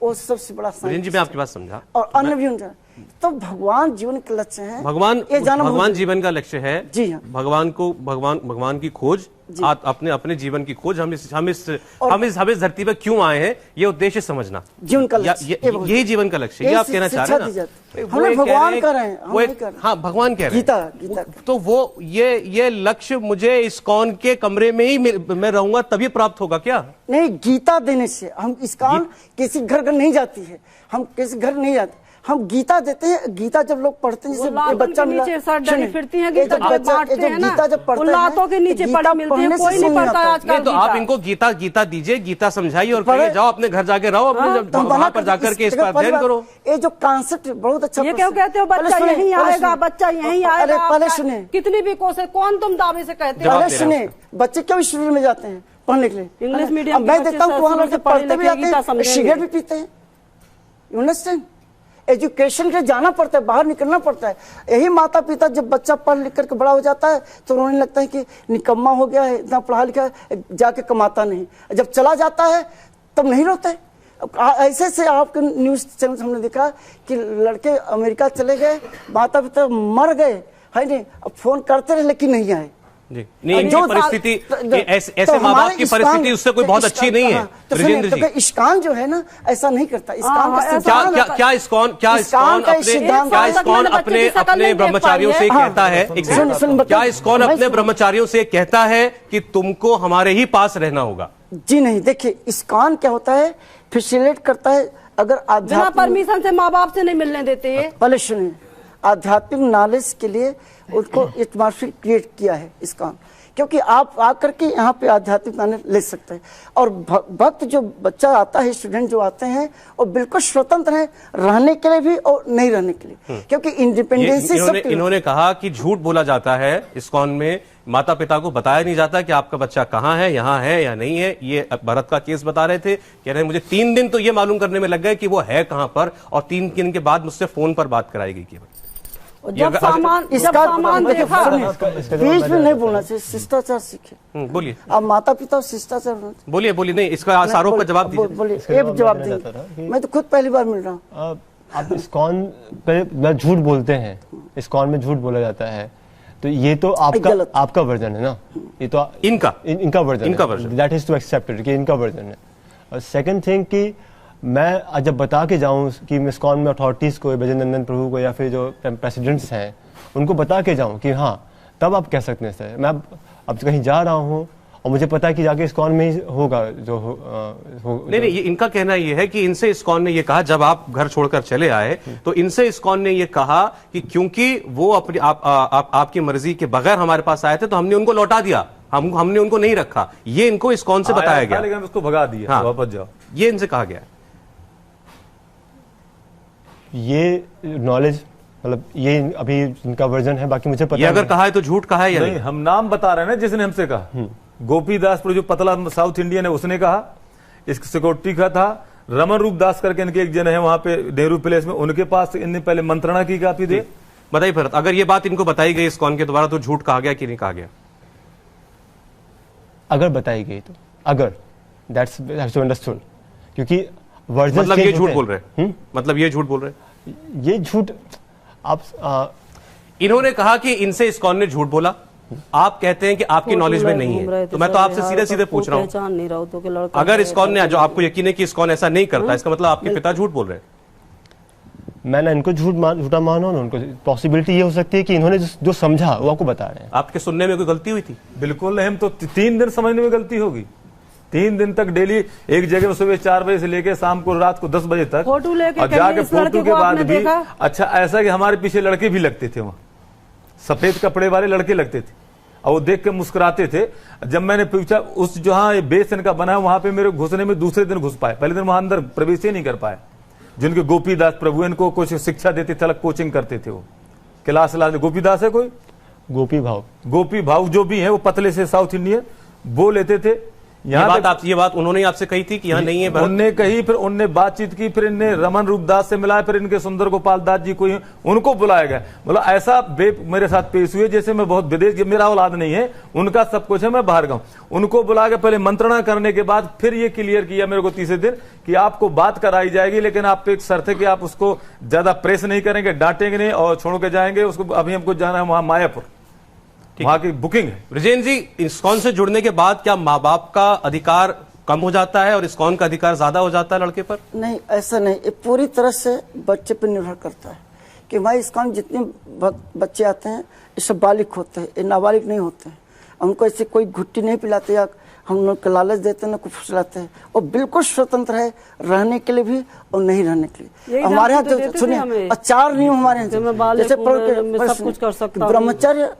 वो सबसे बड़ा जी, मैं आपकी बात समझा। और अन्य भी उनका। तो भगवान जीवन के लक्ष्य है। भगवान जीवन का लक्ष्य है। जी हाँ। भगवान की खोज, अपने जीवन की खोज। हम इस धरती पर क्यों आए हैं, ये उद्देश्य समझना जीवन का लक्ष्य, यही जीवन का लक्ष्य। ये आप कहना चाह रहे हैं ना? हमें भगवान कर रहे हैं। हाँ, भगवान कह रहे हैं, गीता। तो वो ये लक्ष्य मुझे इस्कॉन के कमरे में ही मैं रहूंगा तभी प्राप्त होगा क्या? नहीं, गीता देने से हम इस्कॉन किसी घर नहीं जाती है, हम किसी घर नहीं जाते, हम गीता देते हैं। गीता जब लोग पढ़ते हैं, जैसे बच्चा मिला फिरती हैं, गीता जब पढ़ते लातों के नीचे पड़ी मिलती है, कोई नहीं पढ़ता आजकल। तो आप इनको गीता दीजिए, गीता समझाइए और कहिए जाओ अपने घर जाके रहो, अपने वहां पर जाकर के इसका अध्ययन करो। ये जो कॉन्सेप्ट बहुत अच्छा। ये क्यों कहते हो बच्चा यहीं आएगा, बच्चा यहीं आएगा? पहले सुने, कितनी भी कोशिश, कौन तुम दावे से कहते हो? पहले सुने, बच्चे क्यों स्कूल में जाते हैं पढ़ने के लिए? इंग्लिश मीडियम मैं देखता हूँ वहाँ लड़के पढ़ते भी आते हैं, सिगरेट भी पीते हैं। You understand? एजुकेशन के जाना पड़ता है, बाहर निकलना पड़ता है। यही माता पिता जब बच्चा पढ़ लिख करके बड़ा हो जाता है तो रोने लगता है कि निकम्मा हो गया है, इतना पढ़ा लिखा है, जाके कमाता नहीं। जब चला जाता है तब नहीं रोता है। ऐसे से आपके न्यूज चैनल हमने देखा कि लड़के अमेरिका चले गए, माता पिता मर गए, है नहीं, अब फोन करते रहे लेकिन नहीं आए। नहीं, इनकी परिस्थिति, ऐसे माँ बाप की परिस्थिति उससे कोई बहुत अच्छी नहीं है। राजेंद्र जी, इस्कॉन जो है ना ऐसा नहीं करता। इस्कॉन क्या इस्कॉन अपने ब्रह्मचारियों से कहता है, क्या इस्कॉन अपने ब्रह्मचारियों से कहता है कि तुमको हमारे ही पास रहना होगा? जी नहीं, देखिए इस्कॉन क्या होता है, फैसिलिटेट करता है। अगर बिना परमिशन से माँ बाप से नहीं मिलने देते हैं। पहले सुनिए, आध्यात्मिक नॉलेज के लिए उनको एटमॉस्फेयर क्रिएट किया है इस्कॉन, क्योंकि आप आकर के यहाँ पे आध्यात्मिक आनंद ले सकते हैं। और भक्त जो बच्चा आता है, स्टूडेंट जो आते हैं, वो बिल्कुल स्वतंत्र है रहने के लिए भी और नहीं रहने के लिए, क्योंकि इंडिपेंडेंसी इन्होंने कहा कि झूठ बोला जाता है इस्कॉन में, माता पिता को बताया नहीं जाता कि आपका बच्चा कहाँ है, यहाँ है या नहीं है। ये भरत का केस बता रहे थे, कह रहे हैं मुझे 3 दिन तो ये मालूम करने में लग गए कि वो है कहाँ पर, और 3 दिन के बाद मुझसे फोन पर बात कराई गई केवल। जब सामान देखा, बीच में नहीं बोलना चाहिए, शिष्टाचार सीखे। बोलिए, अब माता पिता शिष्टाचार, बोलिए नहीं, इसका आरोप का जवाब दीजिए। बोलिए, एक जवाब दीजिए। मैं तो खुद पहली बार मिल रहा हूँ। आप इस्कॉन पे झूठ बोलते हैं, इस्कॉन में झूठ बोला जाता है, तो ये तो आपका वर्जन है ना, ये तो इनका version, that is to accepted कि इनका वर्जन है। और सेकंड थिंग कि मैं जब बता के जाऊं कि इस्कॉन में अथॉरिटीज को, भजन प्रभु को या फिर जो प्रेसिडेंट्स हैं उनको बता के जाऊं कि हाँ, तब आप कह सकते हैं सर। मैं अब कहीं जा रहा हूं और मुझे पता है कि जाके इस्कॉन में ही होगा जो नहीं, ये इनका कहना ये है कि इनसे इस्कॉन ने ये कहा, जब आप घर छोड़कर चले आए तो इनसे इस्कॉन ने ये कहा कि क्योंकि वो अपनी आपकी मर्जी के बगैर हमारे पास आए थे तो हमने उनको लौटा दिया, हमने उनको नहीं रखा। ये इनको इस्कॉन से बताया गया, लेकिन उसको भगा दिया। हाँ, वापस जाओ, ये इनसे कहा गया। ये नॉलेज मतलब ये अभी इनका वर्जन है, बाकी मुझे पता ये अगर कहा है तो झूठ कहा है या नहीं? हम नाम बता रहे हैं ना जिसने हमसे कहा। गोपीदास जो पतला साउथ इंडियन है उसने कहा, इसकी सिक्योरिटी का था। रमन रूप दास करके इनके एक जन है वहां पे नेहरू प्लेस में, उनके पास इनने पहले मंत्रणा की काफी दे। बताइए भरत, अगर ये बात इनको बताई गई इस्कॉन के द्वारा तो झूठ कहा गया कि नहीं कहा गया? अगर बताई गई तो, अगर दैट्स अंडरस्टूड, क्योंकि वर्जन मतलब ये झूठ बोल रहे हैं, मतलब ये झूठ बोल रहे हैं, ये झूठ आप इन्होंने कहा कि इनसे इस्कॉन ने झूठ बोला, आप कहते हैं कि आपकी नॉलेज में नहीं है। तो मैं तो आपसे सीधे सीधे पूछ रहा हूं, अगर इस्कॉन ने, जो आपको यकीन है कि इस्कॉन ऐसा नहीं करता, इसका मतलब आपके पिता झूठ बोल रहे हैं? मैं ना इनको झूठा मानो ना उनको। पॉसिबिलिटी ये हो सकती है कि इन्होंने जो समझा वो आपको बता रहे हैं। आपके सुनने में कोई गलती हुई थी? बिल्कुल नहीं, हम तो 3 दिन समझने में गलती होगी। 3 दिन तक डेली एक जगह सुबह 4 बजे से लेके शाम को रात को 10 बजे तक फोटो लेके, और जाके फोटो के बाद भी देखा? अच्छा ऐसा कि हमारे पीछे लड़के भी लगते थे, वहां सफेद कपड़े वाले लड़के लगते थे और वो देख के मुस्कुराते थे। जब मैंने पूछा उस जहां बेस इनका बना है वहां पे मेरे घुसने में दूसरे दिन घुस पाए, पहले दिन वहां अंदर प्रवेश ही नहीं कर पाए। जिनके गोपीदास प्रभु इनको कुछ शिक्षा देते थे, अलग कोचिंग करते थे, वो क्लास ला। गोपीदास है कोई, गोपी भाव जो भी है वो पतले से साउथ इंडियन वो लेते थे। ये बात उन्होंने आपसे कही थी कि यहाँ नहीं है? उनने कही, फिर उनने बातचीत की, फिर इनने रमन रूपदास से मिलाया, फिर इनके सुंदर गोपाल दास जी को उनको बुलाया गया। मतलब ऐसा मेरे साथ पेश हुए जैसे मैं बहुत विदेश, मेरा औलाद नहीं है, उनका सब कुछ है, मैं बाहर गया। उनको बुला के पहले मंत्रणा करने के बाद फिर ये क्लियर किया मेरे को तीसरे दिन कि आपको बात कराई जाएगी, लेकिन आप पे एक शर्त है कि आप उसको ज्यादा प्रेस नहीं करेंगे, डांटेंगे नहीं और छोड़ के जाएंगे उसको। अभी हमको जाना है वहां मायापुर, वहां की बुकिंग है। ब्रिजेन जी, इस्कॉन से जुड़ने के बाद क्या माँ बाप का अधिकार कम हो जाता है और इस्कॉन का अधिकार ज्यादा हो जाता है लड़के पर? नहीं, ऐसा नहीं, ये पूरी तरह से बच्चे पर निर्भर करता है कि भाई इस्कॉन जितने बच्चे आते हैं ये सब बालिग होते हैं, ये नाबालिग नहीं होते हैं। उनको ऐसे कोई घुट्टी नहीं पिलाते या हम लोग को लालच देते ना कुछ फुसलाते हैं। और बिल्कुल स्वतंत्र है रहने के लिए भी और नहीं रहने के लिए। हमारे यहाँ तो सुनिए 4 नियम हमारे यहाँ, जैसे ब्रह्मचर्य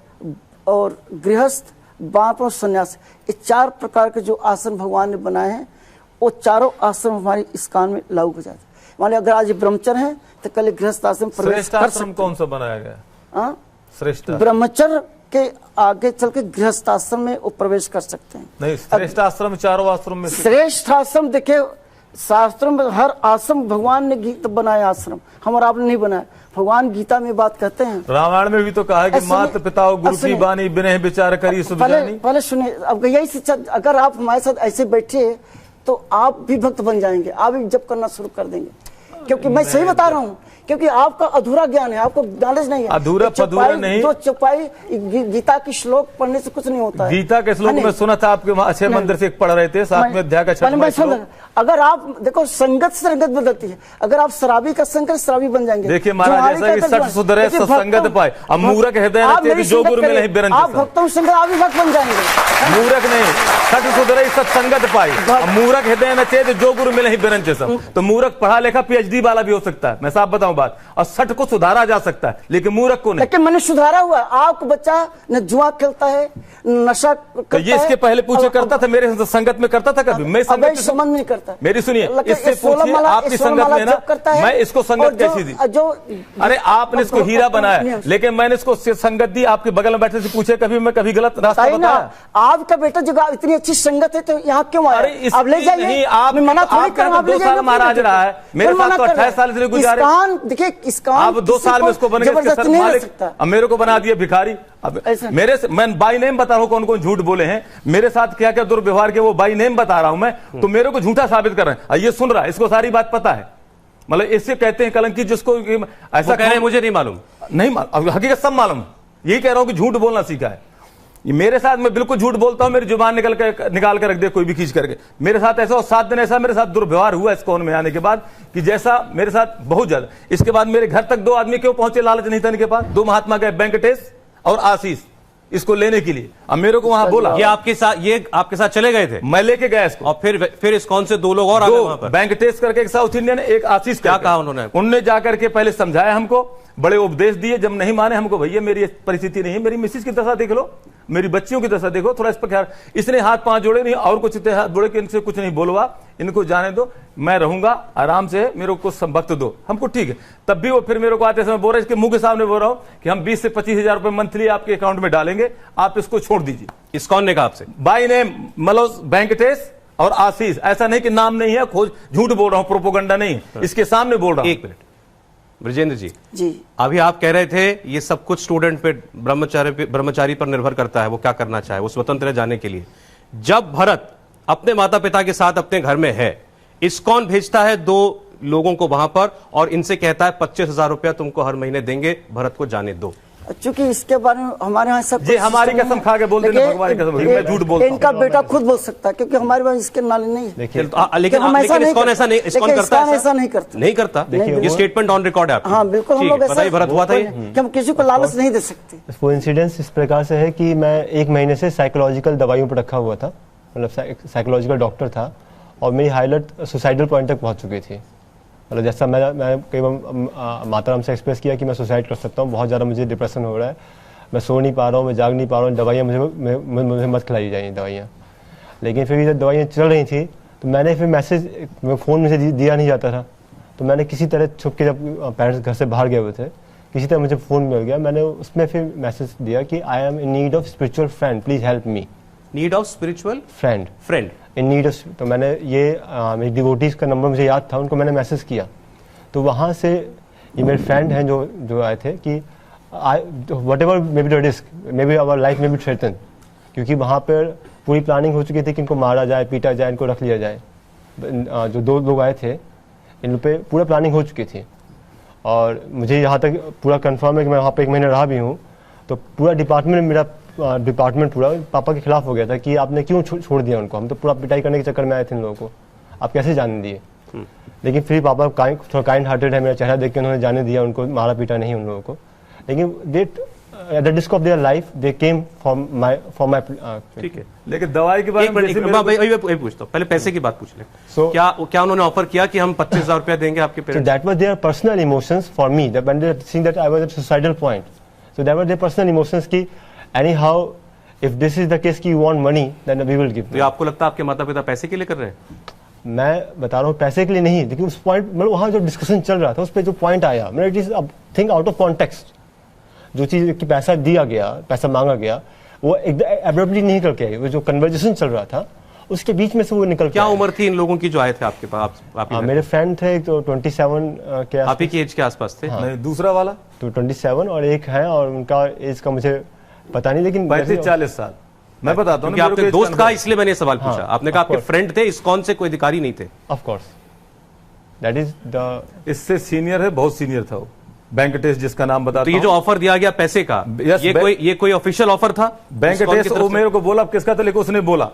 और गृहस्थ, बाप और सन्यास, ये 4 प्रकार के जो आश्रम भगवान ने बनाए हैं वो चारों आश्रम हमारे इस्कॉन में लागू हो जाते हैं। मान लो अगर आज ब्रह्मचर्य है तो कल गृहस्थ आश्रम प्रवेश कर सकते। कौन सा बनाया गया? श्रेष्ठ ब्रह्मचर्य के आगे चल के गृहस्थ आश्रम में वो प्रवेश कर सकते हैं। नहीं, श्रेष्ठ आश्रम चारों आश्रम में श्रेष्ठ आश्रम देखिए, शास्त्रों में हर आश्रम भगवान ने गीत बनाया, आश्रम हमारा आपने नहीं बनाया। भगवान गीता में बात कहते हैं, रामायण में भी तो कहा है कि माता पिता गुरु की बानी बिना विचार करी सुध जानी। पहले सुनिए, अब यही शिक्षा, अगर आप हमारे साथ ऐसे बैठे तो आप भी भक्त बन जाएंगे, आप भी जप करना शुरू कर देंगे। क्योंकि मैं सही बता रहा हूँ, क्योंकि आपका अधूरा ज्ञान है, आपको नॉलेज नहीं है। अधूरा नहीं, जो चौपाई गीता की श्लोक पढ़ने से कुछ नहीं होता है। गीता के श्लोक में सुना था आपके वहां अच्छे मंदिर से पढ़ रहे थे, 7वें अध्याय का 6वां श्लोक। अगर आप देखो संगत से संगत बदलती है, अगर आप शराबी का संग शराबी बन जाएंगे। देखिए महाराज, ऐसा कि सठ सुधरे सत्संगत पाए, अब मूर्ख हृदय न जो गुरु मिले ही बिरंच आप भक्तों संग आप भी भक्त बन जाएंगे। मूर्ख नहीं, सठ सुधरे सत्संगत पाए, अब मूर्ख हृदय न चेत जो गुरु मिले ही बिरंच सब। तो मूर्ख पढ़ा लिखा PhD वाला भी हो सकता है, मैं साफ बताऊं बात, और सठ को सुधारा जा सकता है, लेकिन मूर्ख को नहीं। लेकिन मैंने सुधारा हुआ, आपको बच्चा न जुआ खेलता है, नशा करता तो ये इसके पहले पूछे करता था, मेरे संगत में करता था कभी? मैं संगत संबंध नहीं करता। मेरी सुनिए, इससे पूछिए आपकी संगत में ना, मैं इसको संगत कैसी दी? अरे आपने इसको हीरा बनाया, लेकिन मैंने इसको संगत दी, आपके बगल में बैठे से पूछे कभी मैं कभी गलत रास्ता बताया? आपका बेटा जो इतनी अच्छी संगत है तो यहाँ क्यों आया? अरे आप ले जाइए, नहीं, आप मना थोड़ी कर रहा हूं, 2 साल महाराज रहा है, मेरे साथ तो 28 साल से गुजारे। देखिए इसका आप 2 साल में उसको बन गए मालिक, अब मेरे को बना दिया भिखारी। अब मेरे से मैं बाई नेम बता रहा हूं कौन कौन झूठ बोले हैं मेरे साथ, क्या क्या दुर्व्यवहार के, वो बाई नेम बता रहा हूं मैं, तो मेरे को झूठा साबित कर रहे हैं। ये सुन रहा है, इसको सारी बात पता है, मतलब इससे कहते हैं कलंकी जिसको ऐसा कह रहे हैं मुझे नहीं मालूम, नहीं मालूम, हकीकत सब मालूम। यही कह रहा हूं कि झूठ बोलना सीखा है। ये मेरे साथ मैं बिल्कुल झूठ बोलता हूं, मेरी जुबान निकाल के रख दे कोई भी खींच करके। मेरे साथ ऐसा, और 7 दिन ऐसा मेरे साथ दुर्व्यवहार हुआ इस कौन में आने के बाद, कि जैसा मेरे साथ बहुत ज्यादा। इसके बाद मेरे घर तक 2 आदमी क्यों पहुंचे, लालच नहीं था इनके पास। 2 महात्मा गए, वेंकटेश और आशीष, इसको लेने के लिए। अब मेरे को वहां बोला, ये आपके साथ चले गए थे? मैं लेके गया इसको, और फिर इस्कॉन से 2 लोग और आ गए वहां पर। वेंकटेश करके एक साउथ इंडियन, एक आशीष। क्या कहा उन्होंने जाकर के पहले समझाया हमको, बड़े उपदेश दिए। जब नहीं माने हमको, भैया मेरी परिस्थिति नहीं है, मेरी मिसिस की दशा देख लो, मेरी बच्चियों की दशा देखो, थोड़ा इस पर ख्याल। इसने हाथ 5 जोड़े, नहीं और कुछ हाथ जोड़े कि इनसे कुछ नहीं बोलवा, इनको जाने दो, मैं रहूंगा आराम से, मेरे को कुछ वक्त दो। हमको ठीक है। तब भी वो फिर मेरे को आते समय बोल रहे, इसके मुंह के सामने बोल रहा हूं कि हम 20 से 25 हजार रुपए मंथली आपके अकाउंट में डालेंगे, आप इसको छोड़ दीजिए। इस्कॉन ने कहा आपसे? बाई नेम मतलब वेंकटेश और आशीष, ऐसा नहीं कि नाम नहीं है, खोज झूठ बोल रहा हूं, प्रोपोगंडा नहीं, इसके सामने बोल रहा हूं। 1 मिनट ब्रजेंद्र जी, जी अभी आप कह रहे थे ये सब कुछ स्टूडेंट पे, ब्रह्मचारी पर निर्भर करता है, वो क्या करना चाहे, वो स्वतंत्र है जाने के लिए। जब भरत अपने माता पिता के साथ अपने घर में है, इस्कॉन भेजता है 2 लोगों को वहां पर और इनसे कहता है 25,000 रुपया तुमको हर महीने देंगे, भरत को जाने दो। चूंकि इसके बारे में हमारे यहाँ सब जी हमारी कसम खा के बोल देना, भगवान की कसम, मैं झूठ बोलता हूं। इनका बेटा खुद बोल सकता है, क्योंकि हमारे पास इसके नॉलेज नहीं है। लेकिन इस्कॉन ऐसा नहीं करता, ऐसा नहीं करता, नहीं करता। ये स्टेटमेंट ऑन रिकॉर्ड है। हाँ बिल्कुल, हम लोग ऐसा भरत हुआ था कि हम किसी को लालच नहीं दे सकते। वो इंसिडेंस इस प्रकार से है कि मैं 1 महीने से साइकोलॉजिकल दवाइयों पर रखा हुआ था, मतलब साइकोलॉजिकल डॉक्टर था, और मेरी हालत सुसाइडल पॉइंट तक पहुंच चुकी थी। मतलब जैसा मैं कई बार माताराम से एक्सप्रेस किया कि मैं सुसाइड कर सकता हूँ, बहुत ज़्यादा मुझे डिप्रेशन हो रहा है, मैं सो नहीं पा रहा हूँ, मैं जाग नहीं पा रहा हूँ, दवाइयाँ मुझे मत खिलाई जाएंगी दवाइयाँ। लेकिन फिर जब दवाइयाँ चल रही थी तो मैंने फिर मैसेज, फ़ोन मुझे दिया नहीं जाता था, तो मैंने किसी तरह छुप के, जब पेरेंट्स घर से बाहर गए हुए थे, किसी तरह मुझे फ़ोन मिल गया, मैंने उसमें फिर मैसेज दिया कि I am in need of spiritual friend, please help me. Need of spiritual friend in need of. तो मैंने ये मेरी डिवोटीज़ का नंबर मुझे याद था, उनको मैंने मैसेज किया। तो वहाँ से ये मेरे फ्रेंड हैं जो आए थे कि whatever may be the risk, may be our life में बी थ्रेटन, क्योंकि वहाँ पर पूरी प्लानिंग हो चुकी थी कि इनको मारा जाए, पीटा जाए, इनको रख लिया जाए। जो 2 लोग आए थे, इन पे पूरा प्लानिंग हो चुकी थी, और मुझे यहाँ तक पूरा कंफर्म है कि मैं वहाँ पे 1 महीने रहा भी हूँ। तो पूरा डिपार्टमेंट पूरा पापा के खिलाफ हो गया था कि आपने क्यों छोड़ दिया उनको, हम तो पूरा पिटाई करने के चक्कर में आए थे इन लोगों को, आप कैसे जाने दिए। लेकिन फिर पापा थोड़ा काइंड हार्टेड है, मेरा चेहरा देख के उन्होंने जाने दिया, उनको मारा पीटा नहीं उन लोगों को। लेकिन at the risk of their life they came for my ठीक है। लेकिन दवाई के बारे में मैं पूछता हूँ, पहले पैसे की बात पूछ ले। क्या उन्होंने ऑफर किया कि हम 25,000 रुपया देंगे आपके parents? That was their personal emotions for me, that when they seeing that I was at suicidal point, so that was their personal emotions की anyhow if this is the case कि you want money then we will give. तो आपको लगता है आपके माता पिता पैसे के लिए कर रहे हैं? मैं बता रहा हूँ पैसे के लिए नहीं, लेकिन उस पॉइंट, मतलब वहाँ जो डिस्कशन चल रहा था उस पर जो पॉइंट आया, मतलब it is think out of context. जो चीज़ कि पैसा दिया गया, पैसा मांगा गया, वो एब्रप्टली नहीं निकल के आई, वो जो कन्वर्जेशन चल रहा था उसके बीच में से वो निकल के। क्या उम्र थी इन लोगों की जो आए थे आपके पास? मेरे फ्रेंड थे तो 27 के, आप ही की एज के आसपास थे? नहीं, दूसरा वाला तो 27 और एक है, और उनका एज का मुझे पता नहीं, लेकिन 35-40 साल। मैं बताता हूँ, आपने दोस्त कहा इसलिए मैंने सवाल पूछा। आपने कहा आपके फ्रेंड थे, इस्कॉन से कोई अधिकारी नहीं थे? Of course, that is the, इससे सीनियर है, बहुत सीनियर था वो वेंकटेश, जिसका नाम बताता हूं। तो ये जो ऑफर दिया गया पैसे का, ये कोई ऑफिशियल ऑफर था? वेंकटेश वो मेरे को बोला किसका था, लेकिन उसने बोला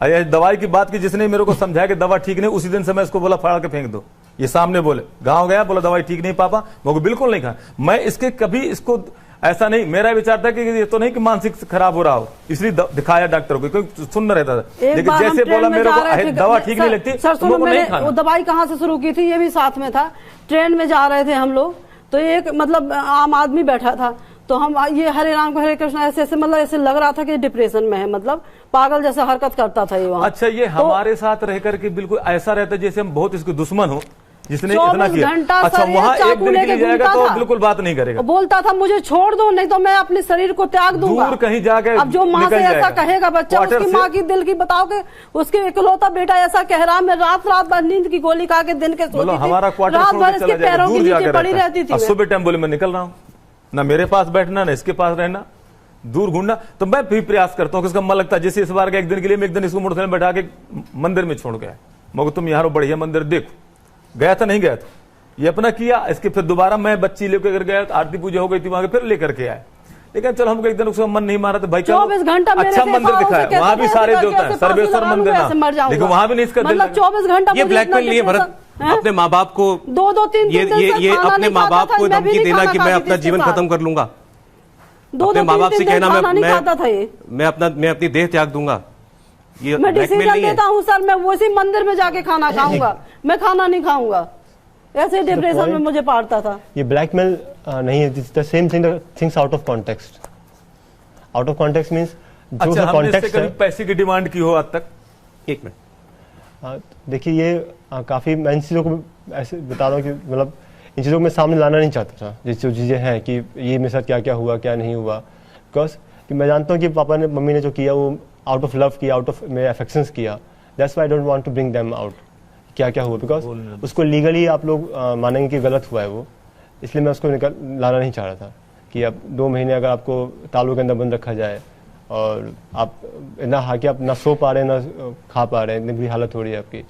अरे दवाई की बात की, जिसने मेरे को समझाया कि दवा ठीक नहीं, उसी दिन से मैं इसको बोला फाड़ के फेंक दो। ये सामने बोले, गांव गया, बोला दवाई ठीक नहीं पापा, मुझे बिल्कुल नहीं खा। मैं इसके कभी इसको ऐसा नहीं, मेरा विचार था कि ये तो नहीं कि मानसिक खराब हो रहा हो, इसलिए दिखाया डॉक्टर को, क्योंकि सुन रहता था। लेकिन जैसे बोला मेरे को दवा ठीक नहीं लगती, सर सुनो, मैंने वो दवाई कहाँ से शुरू की थी, ये भी साथ में था। ट्रेन में जा रहे थे हम लोग, तो एक मतलब आम आदमी बैठा था, तो हम ये हरे राम को हरे कृष्ण ऐसे ऐसे मतलब ऐसे लग रहा था कि डिप्रेशन में है, मतलब पागल जैसा हरकत करता था ये वहाँ। अच्छा, ये तो हमारे साथ रह करके बिल्कुल ऐसा रहता है जैसे हम बहुत इसके दुश्मन हो, जिसने इतना किया। अच्छा, वहाँ एक दिन के लिए जाएगा तो बिल्कुल बात नहीं करेगा, बोलता था मुझे छोड़ दो, नहीं तो मैं अपने शरीर को त्याग दूंगा। दूर कहीं जाके अब जो माँ से ऐसा कहेगा बच्चा, उसकी माँ की दिल की बताओ कि उसके इकलौता बेटा ऐसा कह रहा, मैं रात रात भर नींद की गोली खा के दिन के सोती थी, हमारा क्वार्टर रात भर इसके पैरों के नीचे पड़ी रहती थी। सुबह टाइम बोले मैं निकल रहा हूँ, ना मेरे पास बैठना ना इसके पास रहना, दूर घूमना। तो मैं भी प्रयास करता हूँ कि इसका मन लगता है। जैसे इस बार का एक दिन के लिए मैं एक दिन इसको मोटरसाइकिल बैठा के मंदिर में छोड़ गया, मगर तुम यहाँ बढ़िया मंदिर देखो। गया था नहीं गया था, ये अपना किया। इसके फिर दोबारा मैं बच्ची लेकर गया, आरती पूजा हो गई थी वहां, फिर लेकर के आया। लेकिन चलो हमको एक दिन उसका मन नहीं मारा तो भाई 24 घंटा अच्छा मंदिर दिखाया, वहां भी सारे देवता है, सर्वेश्वर मंदिर ना, लेकिन वहां भी नहीं इसका मतलब 24 घंटा। ये ब्लैकमेल नहीं है भरत, अपने माँ बाप को दो तीन ये अपने माँ बाप को धमकी देना कि मैं अपना जीवन खत्म कर लूंगा, अपने माँ बाप से कहना मैं अपनी देह त्याग दूंगा, ये मैं डिसीजन देता हूँ सर, मैं उसी मंदिर में जाके खाना खाऊंगा, मैं खाना नहीं खाऊंगा। ऐसे डिप्रेशन में मुझे पाड़ता था। ये ब्लैकमेल नहीं है, the same thing, things out of context. Out of context means जो अच्छा, कॉन्टेक्स्ट है। पैसे की डिमांड की हो आज तक? एक मिनट, देखिए ये काफी मैं इन चीजों को ऐसे बता रहा हूँ कि मतलब इन चीज़ों को मैं सामने लाना नहीं चाहता था, जैसे चीज़ें हैं कि ये मेरे साथ क्या क्या हुआ क्या नहीं हुआ, बिकॉज कि मैं जानता हूँ कि पापा ने मम्मी ने जो किया वो आउट ऑफ लव किया, आउट ऑफ मेरे अफेक्शंस किया। That's why I don't want to bring them out क्या क्या हुआ, बिकॉज उसको लीगली आप लोग मानेंगे कि गलत हुआ है वो, इसलिए मैं उसको लाना नहीं चाह रहा था कि अब 2 महीने अगर आपको तालों के अंदर बंद रखा जाए और आप ना कि आप ना सो पा रहे हैं ना खा पा रहे हैं, इतनी बुरी हालत हो रही है आपकी।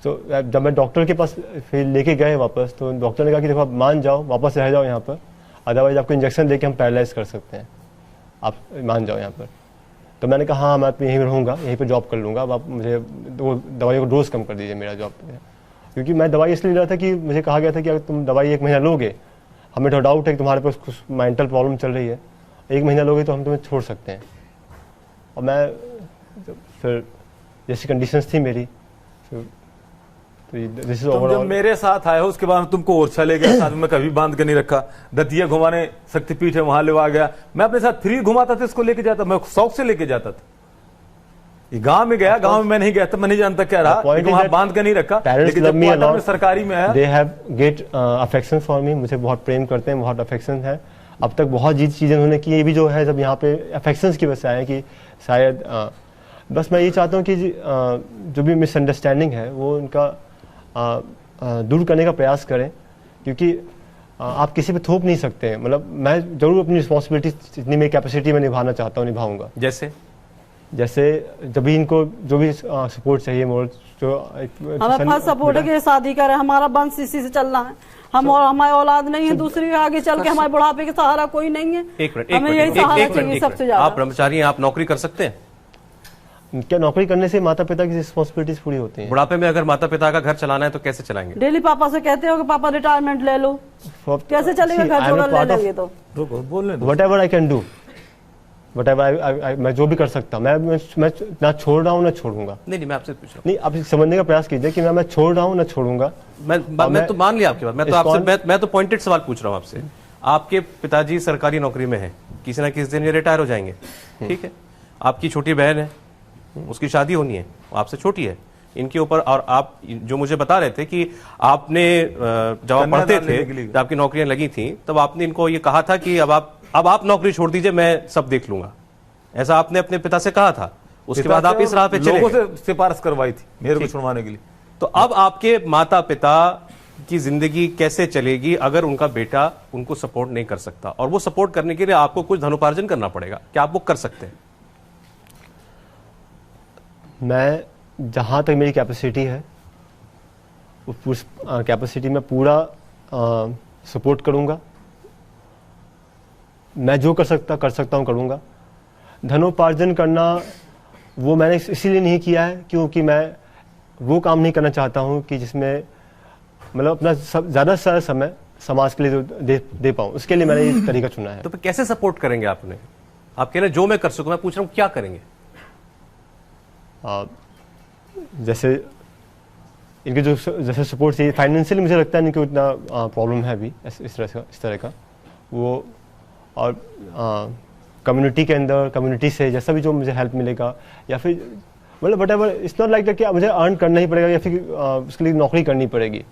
तो जब मैं डॉक्टर के पास फिर लेके गए वापस, तो डॉक्टर ने कहा कि देखो आप मान जाओ, वापस रह जाओ यहाँ पर, अदरवाइज आपको इंजेक्शन देके हम पैरालाइज कर सकते हैं, आप मान जाओ यहाँ पर। तो मैंने कहा हाँ मैं यहीं रहूँगा, यहीं पर जॉब कर लूँगा, अब आप मुझे वो दवाई को डोज कम कर दीजिए मेरा जॉब, क्योंकि मैं दवाई इसलिए ले रहा था कि मुझे कहा गया था कि अगर तुम दवाई 1 महीना लोगे, हमें तो डाउट है कि तुम्हारे पास कुछ मेंटल प्रॉब्लम चल रही है, 1 महीना लोगे तो हम तुम्हें छोड़ सकते हैं। और मैं फिर जैसी कंडीशंस थी मेरी, तुम जब मेरे साथ आए हो उसके बाद तुमको ओरछा ले गया, साथ में कभी बांध के नहीं रखा, दतिया घुमाने शक्तिपीठ है वहां ले आ गया, मैं अपने साथ फ्री घुमाता था, इसको लेके जाता, मैं शौक से लेके जाता था। ये गांव में गया, गांव में मैं नहीं गया था, मैं नहीं जानता क्या रहा, लेकिन वहां बांध के नहीं रखा, लेकिन जब क्वार्टर में सरकारी में आया, they have get affection for me, मुझे बहुत प्रेम करते हैं, बहुत अफेक्शन है। अब तक बहुत चीजें उन्होंने की, ये भी जो है जब यहाँ पे अफेक्शंस की वजह से आए कि शायद बस मैं ये चाहता हूँ कि जो भी मिसअंडरस्टैंडिंग है वो उनका दूर करने का प्रयास करें, क्योंकि आप किसी पे थोप नहीं सकते। मतलब मैं जरूर अपनी रिस्पॉन्सिबिलिटी जितनी मेरी कैपेसिटी में निभाना चाहता हूँ निभाऊंगा। जैसे जब भी इनको जो भी सपोर्ट चाहिए, जो हमें फर्स्ट सपोर्ट है कि शादी करें, हमारा वंश इसी से चलना है, हम और हमारे औलाद नहीं है दूसरी, आगे चल के हमारे बुढ़ापे के सहारा कोई नहीं है। हमें यही सहारा चाहिए सबसे ज्यादा। आप ब्रह्मचारी हैं, आप नौकरी कर सकते हैं क्या? नौकरी करने से माता पिता की रिस्पॉन्सिबिलिटीज पूरी होती हैं। बुढ़ापे में अगर माता पिता का घर चलाना है तो कैसे चलाएंगे? डेली पापा से कहते हो कि पापा रिटायरमेंट ले लो, कैसे चलेगा? घर छोड़ ले लेंगे तो whatever I can do, whatever मैं जो भी कर सकता हूँ, मैं ना छोड़ रहा हूँ ना छोड़ूंगा। नहीं मैं आपसे पूछ रहा हूँ, नहीं आप समझने का प्रयास कीजिए कि मैं छोड़ रहा हूँ ना छोड़ूगा। मैं तो मान लिया आपकी बात, मैं तो पॉइंटेड सवाल पूछ रहा हूँ आपसे। आपके पिताजी सरकारी नौकरी में है, किसी ना किसी दिन ये रिटायर हो जाएंगे, ठीक है? आपकी छोटी बहन है, उसकी शादी होनी है, आपसे छोटी है, इनके ऊपर, और आप जो मुझे बता रहे थे कि आपने जब आप पढ़ते थे, जब आपकी नौकरियां लगी थी, तब आपने इनको ये कहा था कि अब आप नौकरी छोड़ दीजिए, मैं सब देख लूंगा, ऐसा आपने अपने पिता से कहा था। उसके बाद आप इस राह पे चले, लोगों से सिफारिश करवाई थी मेरे को छुड़वाने के लिए। तो अब आपके माता पिता की जिंदगी कैसे चलेगी अगर उनका बेटा उनको सपोर्ट नहीं कर सकता? और वो सपोर्ट करने के लिए आपको कुछ धनोपार्जन करना पड़ेगा, क्या आप वो कर सकते हैं? मैं जहाँ तक मेरी कैपेसिटी है उस कैपेसिटी में पूरा सपोर्ट करूँगा। मैं जो कर सकता हूँ करूँगा। धनोपार्जन करना वो मैंने इसीलिए नहीं किया है क्योंकि मैं वो काम नहीं करना चाहता हूँ कि जिसमें मतलब अपना ज़्यादा से ज़्यादा समय समाज के लिए दे पाऊँ। उसके लिए मैंने ये तरीका चुना है। तो फिर कैसे सपोर्ट करेंगे आपने? आप कह रहे हैं जो मैं कर सकूं, मैं पूछ रहा हूं क्या करेंगे? जैसे इनके जो जैसे सपोर्ट चाहिए फाइनेंशियली, मुझे लगता है नहीं कि उतना प्रॉब्लम है अभी इस तरह का वो। और कम्युनिटी के अंदर, कम्युनिटी से जैसा भी जो मुझे हेल्प मिलेगा, या फिर मतलब what ever, it's not like कि मुझे अर्न करना ही पड़ेगा या फिर उसके लिए नौकरी करनी पड़ेगी।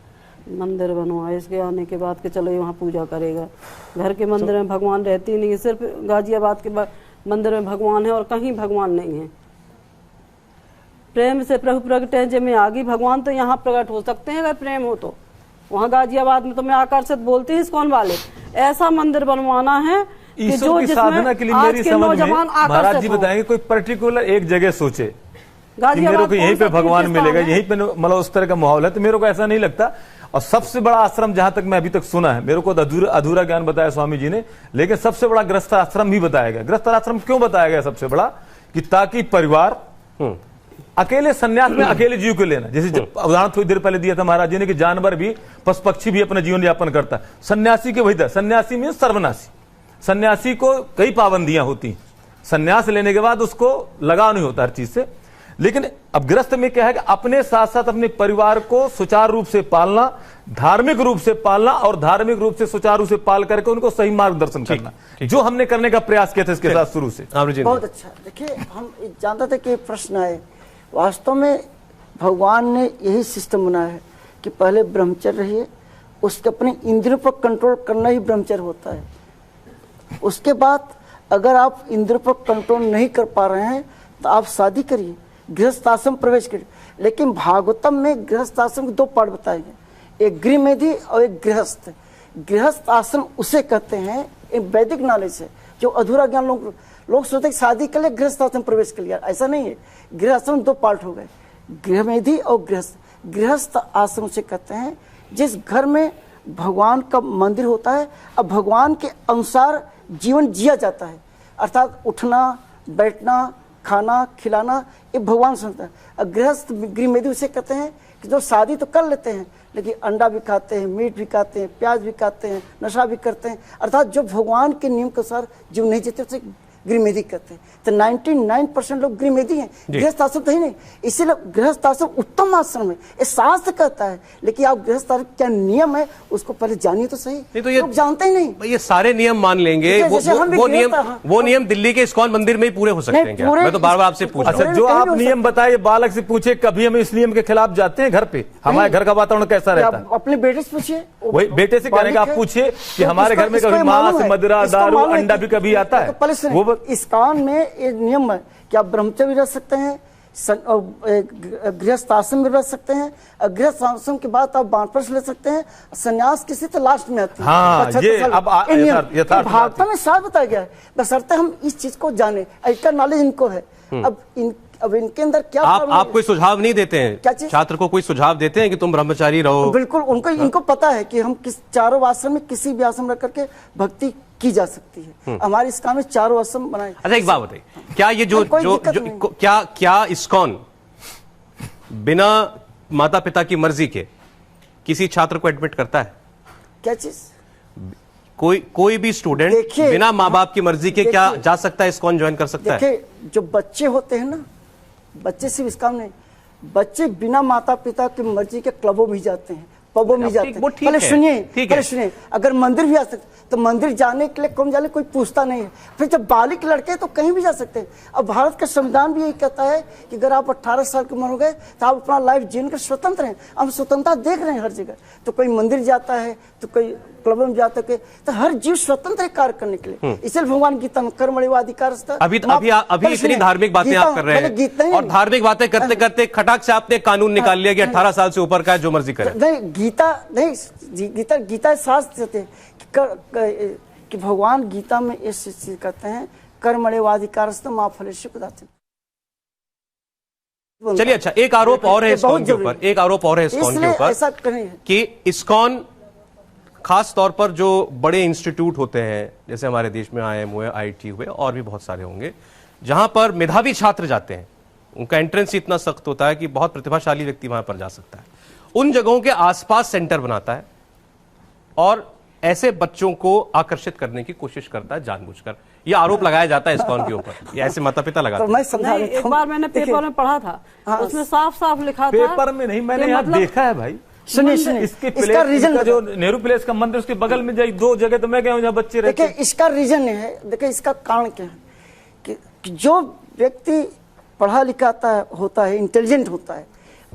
मंदिर बनवाए इसके आने के बाद के चलो वहाँ पूजा करेगा। घर के मंदिर में भगवान रहती नहीं है, सिर्फ गाजियाबाद के मंदिर में भगवान है और कहीं भगवान नहीं है। प्रेम से प्रभु प्रगट है जब में आगे भगवान तो यहाँ प्रकट हो सकते हैं अगर प्रेम हो तो। वहाँ गाजियाबाद में तो मैं आकर्षित बोलती हूँ इस्कॉन वाले, ऐसा मंदिर बनवाना है कि ईश्वर की साधना के लिए मेरी समझ में महाराज जी बताएंगे कोई पर्टिकुलर एक जगह सोचे कि मेरे को यहीं पे भगवान मिलेगा, यहीं पे मतलब उस तरह का माहौल है, तो मेरे को ऐसा नहीं लगता। और सबसे बड़ा आश्रम जहां तक मैं अभी तक सुना है, मेरे को अधूरा ज्ञान बताया स्वामी जी ने, लेकिन सबसे बड़ा गृहस्थ आश्रम भी बताया गया। गृहस्थ आश्रम क्यों बताया गया सबसे बड़ा? कि ताकि परिवार अकेले संन्यास में अकेले जीव को लेना, जैसे उदाहरण थोड़ी देर पहले दिया था महाराज जी ने कि जानवर भी, पशु पक्षी भी अपना जीवन यापन करता है। सन्यासी के वही था, सन्यासी में सर्वनाशी। सन्यासी को कई पाबंदियां होती हैं, सन्यास लेने के बाद उसको लगाव नहीं होता हर चीज से। लेकिन अब गृहस्थ में क्या है कि अपने साथ साथ अपने परिवार को सुचारू रूप से पालना, धार्मिक रूप से पालना और धार्मिक रूप से सुचारू से पाल करके उनको सही मार्गदर्शन करना, जो हमने करने का प्रयास किया था इसके साथ शुरू से। बहुत अच्छा। देखिए, हम जानते थे कि प्रश्न आए, वास्तव में भगवान ने यही सिस्टम बनाया है कि पहले ब्रह्मचर्य रहिए, उसके अपने इंद्रियों पर कंट्रोल करना ही ब्रह्मचर्य होता है। उसके बाद अगर आप इंद्रियों पर कंट्रोल नहीं कर पा रहे हैं तो आप शादी करिए, गृहस्थ आश्रम प्रवेश करिए। लेकिन भागवतम में गृहस्थ आश्रम के दो पार्ट बताए गए, एक गृहमेधी और एक गृहस्थ। गृहस्थ आश्रम उसे कहते हैं, एक वैदिक नॉलेज है, जो अधूरा ज्ञान लोग सोचते शादी के लिए गृहस्थ आश्रम प्रवेश कर लिया, ऐसा नहीं है। गृह आश्रम दो पार्ट हो गए, गृहमेधी और गृहस्थ। गृहस्थ आश्रम से कहते हैं जिस घर में भगवान का मंदिर होता है, अब भगवान के अनुसार जीवन जिया जाता है, अर्थात उठना बैठना खाना खिलाना ये भगवान सुनता है। गृहस्थ गृहमेधी उसे कहते हैं कि जो शादी तो कर लेते हैं लेकिन अंडा भी खाते हैं, मीट भी खाते हैं, प्याज भी खाते हैं, नशा भी करते हैं, अर्थात जो भगवान के नियम के अनुसार जीवन नहीं जीते उसे गृहमेधी कहते हैं। तो 99% लोग गृहमेधी हैं, गृहस्थ आश्रम तो ही नहीं। इसीलिए गृहस्थ आश्रम उत्तम आश्रम है, ये शास्त्र कहता है। लेकिन आप गृहस्थ आश्रम क्या नियम है उसको पहले जानिए तो सही। नहीं तो ये लोग जानते ही नहीं। ये सारे नियम मान लेंगे, वो नियम दिल्ली के इस्कॉन मंदिर में ही पूरे हो सकते हैं क्या? मैं तो बार बार आपसे पूछ रहा हूं। जो आप नियम बताए, बालक से पूछे कभी हम इस नियम के खिलाफ जाते हैं? घर पे हमारे घर का वातावरण कैसा रहता है? अपने बेटे से पूछिए, वही बेटे से कहने का आप पूछिए कि हमारे घर में कभी मांस मदिरा दारू अंडा भी कभी आता है? वो इस्कॉन में एक नियम है कि आप ब्रह्मचर्य भी रह सकते हैं, गृहस्थ आश्रम में रह सकते हैं, गृहस्थ आश्रम के बाद आप वानप्रस्थ ले सकते हैं, संन्यास किसी तो लास्ट में आती है। हाँ, ये अब भागवत में साफ बताया गया है, बशर्ते हम इस चीज को जाने, इसका नॉलेज इनको है। अब इनके अंदर क्या आप कोई सुझाव नहीं देते हैं? क्या चीज? छात्र को कोई सुझाव देते हैं कि तुम ब्रह्मचारी रहो? बिल्कुल, इनको पता है कि हम किस चारों आश्रम में किसी भी आश्रम रह करके भक्ति की जा सकती है। हमारे इस्कॉन में चारों आश्रम बनाए। अच्छा, एक बात बताइए, क्या ये क्या इस्कॉन बिना माता पिता की मर्जी के किसी छात्र को एडमिट करता है? क्या चीज? कोई भी स्टूडेंट बिना माँ बाप की मर्जी के क्या जा सकता है, इस्कॉन ज्वाइन कर सकता है? देखिए, जो बच्चे होते हैं ना, बच्चे सिर्फ इस्कॉन नहीं, बच्चे बिना माता पिता की मर्जी के क्लबों में जाते हैं, पबों में जाते हैं। पहले सुनिए, अगर मंदिर भी आ सकते तो मंदिर जाने के लिए कौन जाने, कोई पूछता नहीं है। फिर जब बालिक लड़के तो कहीं भी जा सकते हैं। अब भारत का संविधान भी यही कहता है कि अगर आप 18 साल की उम्र हो गए तो आप अपना लाइफ जीने के स्वतंत्र हैं। हम स्वतंत्रता देख रहे हैं हर जगह, तो कोई मंदिर जाता है तो कोई क्लब में जाता है, तो हर जीव स्वतंत्र है कार्य करने के लिए। इसलिए भगवान गीता में कर्मणि अधिकार। अभी इतनी धार्मिक बातें आप कर रहे हैं और धार्मिक बातें करते करते खटाक से आपने कानून निकाल लिया कि 18 साल से ऊपर का जो मर्जी करे। नहीं, गीता शास्त्र कि भगवान गीता में इस चीज कहते हैं कर्मण्येवाधिकार मां फलेषु कदाचित्। चलिए, अच्छा, एक आरोप और है इस्कॉन के ऊपर, इस्कॉन के ऊपर कि इस्कॉन खास तौर पर जो बड़े इंस्टीट्यूट होते हैं, जैसे हमारे देश में IIM हुए, IIT हुए और भी बहुत सारे होंगे, जहां पर मेधावी छात्र जाते हैं, उनका एंट्रेंस ही इतना सख्त होता है कि बहुत प्रतिभाशाली व्यक्ति वहां पर जा सकता है। उन जगहों के आसपास सेंटर बनाता है और ऐसे बच्चों को आकर्षित करने की कोशिश करता है जानबूझकर। यह आरोप लगाया जाता है इस्कॉन के ऊपर, ये ऐसे माता पिता लगाते तो हैं। मैं समझा नहीं, देता एक हूं। बार मैंने देखिए, पेपर में पढ़ा था, हाँ, उसमें साफ साफ लिखा था। पेपर में नहीं, मैंने कि यहाँ मतलब देखा है भाई। सुनिए सुनिए, इसके इसका रीजन का जो नेहरू प्लेस का मंदिर, उसके बगल में जाई 2 जगह तो मैं गया हूँ जहाँ बच्चे रहते देखिए इसका रीजन है, देखिए इसका कारण क्या है कि जो व्यक्ति पढ़ा लिखा होता है, इंटेलिजेंट होता है,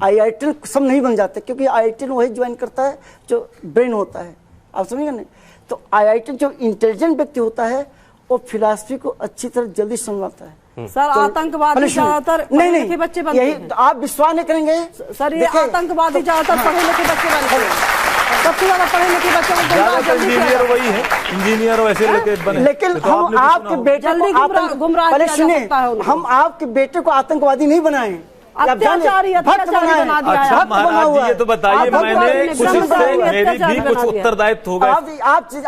आईआईटी सब नहीं बन जाते, क्योंकि आईआईटी वही ज्वाइन करता है जो ब्रेन होता है, आप समझिए नहीं। तो आईआईटी जो इंटेलिजेंट व्यक्ति होता है वो फिलॉसफी को अच्छी तरह जल्दी समझता है। सर आतंकवादी ज्यादातर पढ़े लिखे बच्चे बनते यही हैं। तो आप विश्वास नहीं करेंगे सर ये देखिए, आतंकवादी ज्यादातर पढ़े लिखे बच्चे बनते हैं। सबसे ज्यादा पढ़े लिखे बच्चे को ज्यादातर जल्दी इंजीनियर वही है, इंजीनियर वैसे लेके बने। लेकिन तो हम आपने भी आपके सुना होगा। बेटे जल्दी को गुमराह पहले किया जा सुनिए, सकता है उनको। हम आपके बेटे को आतंकवादी नहीं बनाए, अत्याचारी भक्त बनाए। बना दिया है। अच्छा भक्त बना महाराज हुआ जी, ये है। तो बताइए, आप भक्त मैंने बनाए, कुछ समझदारी इससे है। मेरी भी कुछ उत्तरदायित्व होगा।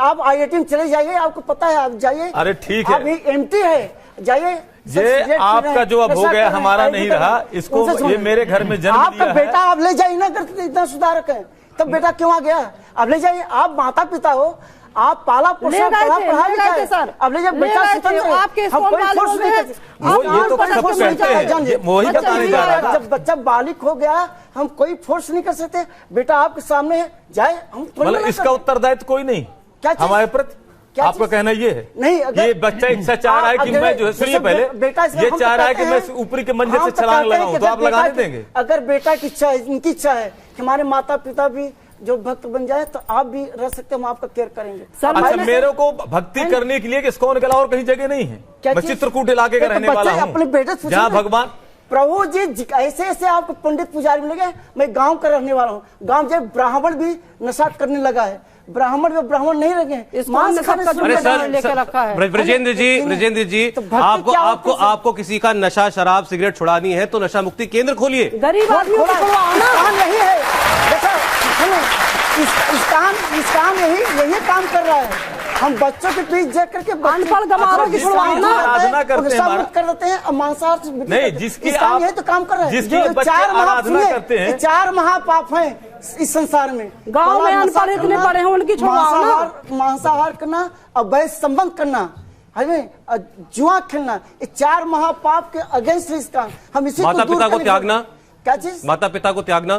आप आईआईटी में चले जाइए, आपको पता है, आप जाइए। अरे ठीक है। अभी एमटी है, जाइए। ये आपका जो अब हो गया, हमारा नहीं रहा, इसको ये मेरे घर में जन्म आपका लिया है। बेटा आप ले जाइए ना, करते इतना सुधारक है, तब बेटा क्यों आ गया? अब ले जाइए, आप माता पिता हो, आप पाला पोषा पढ़ा लिखा सर। अब ले जाइए, बेटा स्वतंत्र है, आपके हम स्कूल कोई वाले फोर्स लोग नहीं हैं। करते। वो ये तो सब कहते हैं, वही बताने जा रहा था। जब बच्चा बालिक हो गया, हम कोई फोर्स नहीं कर सकते। बेटा आपके सामने है, जाए, हम थोड़ी मतलब मना इसका करते। उत्तरदायित्व कोई नहीं क्या चीज? हमारे प्रति? क्या आपका चीज? कहना ये है नहीं, अगर- ये बच्चा इच्छा चाह रहा है कि अगर- मैं जो है, सुनिए जैसे पहले, बेटा इसमें ये हम चाह तो रहा है कि कहते मैं हैं- ऊपरी के मंजिल हम से तो छलांग कहते हैं लगाऊं, कि तो आप अगर लगाने बेटा देंगे? अगर बेटा की इच्छा है, इनकी इच्छा है कि हमारे माता पिता भी जो भक्त बन जाए, तो आप भी रह सकते हैं, हम आपका केयर करेंगे। सर, अच्छा, मैंने- मेरे को भक्ति करने के लिए इस्कॉन के अलावा और कहीं जगह नहीं है। क्या मैं चीज? चित्रकूट इलाके का एक रहने बच्चे वाला अपने बेटे से हूँ, पूछिए जहाँ ना। भगवान प्रभु जी ऐसे ऐसे आपको पंडित पुजारी मिलेंगे। मैं गांव का रहने वाला हूँ, गांव जब ब्राह्मण भी नशा करने लगा है, ब्राह्मण भी ब्राह्मण नहीं रहे, इस्कॉन ने सबका अरे सर, लेके रखा है। ब्रजेंद्र जी, तो भक्ति आपको क्या आपको होती है? आपको किसी का नशा शराब सिगरेट छुड़ानी है तो नशा मुक्ति केंद्र खोलिए। गरीब आदमियों को छुड़वाओ ना। इस्कॉन यही है, देखो सुनो, इस्कॉन यही काम कर रहा है। हम बच्चों के बीच जा करके अनपढ़ गंवारों की छुड़वाओ ना। आराधना करते हैं महाराज। कर देते हैं और मांसाहार से मुक्ति नहीं, करते हैं। जिसकी इस्कॉन आप- यही तो काम कर रहा है। जिसकी जो बच्चे आराधना करते हैं। 4 महापाप हैं इस संसार में। गांव में नशा अनपढ़ इतने करना, पढ़े हैं, उनकी छुड़वाओ ना। मांसाहार करना, अवैध संबंध करना, है जुआ खेलना, ये 4 महापाप के अगेंस्ट है इसका। हम इसी माता दूर पिता को करने- त्यागना? क्या चीज? माता पिता को त्यागना?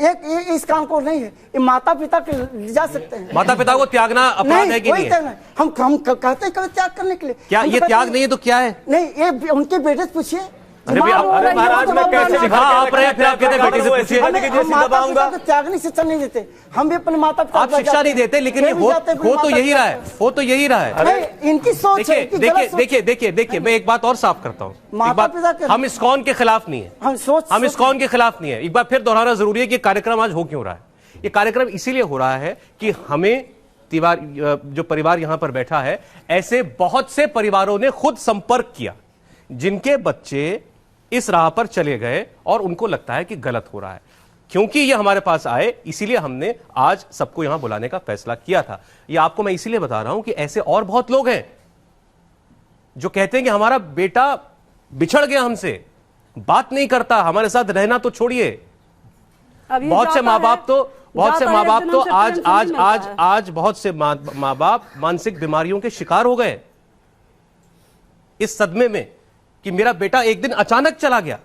एक इस काम को नहीं है, ये माता पिता के ले जा सकते हैं। माता पिता को त्यागना अपराध है कि वही नहीं है? त्याग नहीं। हम कहते हैं कभी त्याग करने के लिए। क्या हम तो ये कहते त्याग हैं- नहीं है तो क्या है? नहीं, ये उनके बेटे से पूछिए। अरे भैया, अरे महाराज, मैं कैसे हाँ, आप रहे, फिर आप कहते हैं बेटी से पूछिए। हमें हम माता पिता को त्यागने की शिक्षा नहीं देते। हम भी अपने माता पिता आप शिक्षा नहीं देते, लेकिन ये हो तो यही रहा है, हो तो यही रहा है। नहीं, इनकी सोच है, देखिए इनकी देखिए गलत सोच है। देखिए देखिए मैं एक बात और साफ करता हूँ। एक माता बात, पिता के- हम इस्कॉन के खिलाफ नहीं है, हम इस्कॉन के खिलाफ नहीं है। एक बार फिर दोहराना जरूरी है कि कार्यक्रम आज हो क्यों रहा है। ये कार्यक्रम इसीलिए हो रहा है कि हमें जो परिवार यहां पर बैठा है, ऐसे बहुत से परिवारों ने खुद संपर्क किया जिनके बच्चे इस राह पर चले गए और उनको लगता है कि गलत हो रहा है। क्योंकि ये हमारे पास आए, इसीलिए हमने आज सबको यहां बुलाने का फैसला किया था। ये आपको मैं इसीलिए बता रहा हूं कि ऐसे और बहुत लोग हैं जो कहते हैं कि हमारा बेटा बिछड़ गया हमसे, बात नहीं करता, हमारे साथ रहना तो छोड़िए। बहुत से माँ बाप तो आज बहुत से माँ बाप मानसिक बीमारियों के शिकार हो गए इस सदमे में कि मेरा बेटा एक दिन अचानक चला गया।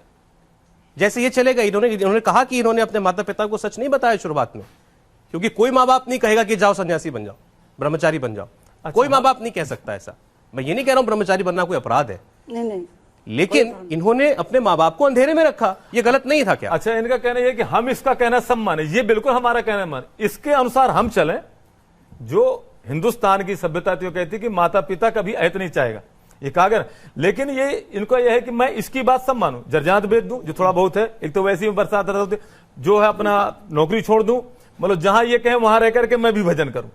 जैसे ये चले गए, इन्होंने कहा कि इन्होंने अपने माता पिता को सच नहीं बताया शुरुआत में, क्योंकि कोई माँ बाप नहीं कहेगा कि जाओ सन्यासी बन जाओ, ब्रह्मचारी बन जाओ। कोई माँ बाप नहीं कह सकता ऐसा। मैं ये नहीं कह रहा हूं ब्रह्मचारी बनना कोई अपराध है, नहीं, लेकिन इन्होंने अपने माँ बाप को अंधेरे में रखा। ये गलत नहीं था क्या? अच्छा, इनका कहना यह कि हम इसका कहना सब माने, ये बिल्कुल हमारा कहना माने, इसके अनुसार हम चलें। जो हिंदुस्तान की सभ्यता तो कहती कि माता पिता कभी ऐत नहीं चाहेगा, ये कहा गया। लेकिन ये इनको यह है कि मैं इसकी बात सब मानूं, जरजात बेच दूं जो थोड़ा बहुत है, एक तो वैसे ही बरसात होती, जो है अपना नौकरी छोड़ दूं, मतलब जहां ये कहें वहां रह करके मैं भी भजन करूं।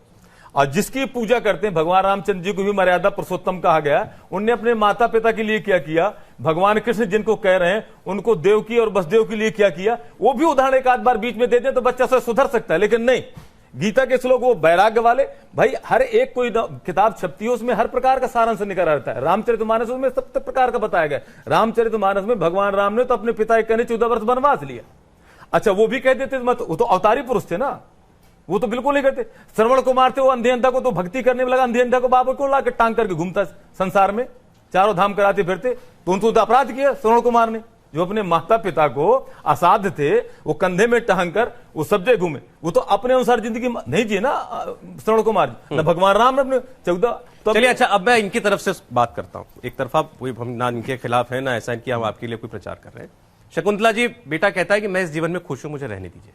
और जिसकी पूजा करते हैं, भगवान रामचंद्र जी को भी मर्यादा पुरुषोत्तम कहा गया, उनने अपने माता पिता के लिए क्या किया, भगवान कृष्ण जिनको कह रहे हैं उनको देवकी और वसुदेव के लिए क्या किया, वो भी उदाहरण एक आध बार बीच में दे दें तो बच्चा से सुधर सकता है। लेकिन नहीं, गीता के श्लोक वो वैराग्य वाले, भाई हर एक कोई किताब छपती है उसमें हर प्रकार का सारांश निकल रहता है। रामचरितमानस में सब प्रकार का बताया गया। रामचरितमानस में भगवान राम ने तो अपने पिता के कहने 14 वर्ष वनवास लिया। अच्छा, वो भी कह देते मत, वो तो अवतारी पुरुष थे ना, वो तो बिल्कुल नहीं कहते। श्रवण कुमार थे, वो अंधे अंधा को तो भक्ति करने में लगा, अंधे अंधा को बाबा को लाकर टांग करके घूमता संसार में, चारों धाम कराते फिरते, तो उनको तो अपराध किया श्रवण कुमार ने। जो अपने माता पिता को असाध्य थे, वो कंधे में टांग कर वो सब जगह घूमे, वो तो अपने अनुसार जिंदगी नहीं जिए ना श्रवण कुमार जी, ना भगवान राम ने अपने 14। तो चलिए, अच्छा, अब मैं इनकी तरफ से बात करता हूं। एक तरफा कोई हम ना इनके खिलाफ है ना ऐसा कि हम आपके लिए कोई प्रचार कर रहे हैं। शकुंतला जी, बेटा कहता है कि मैं इस जीवन में खुश हूं, मुझे रहने दीजिए।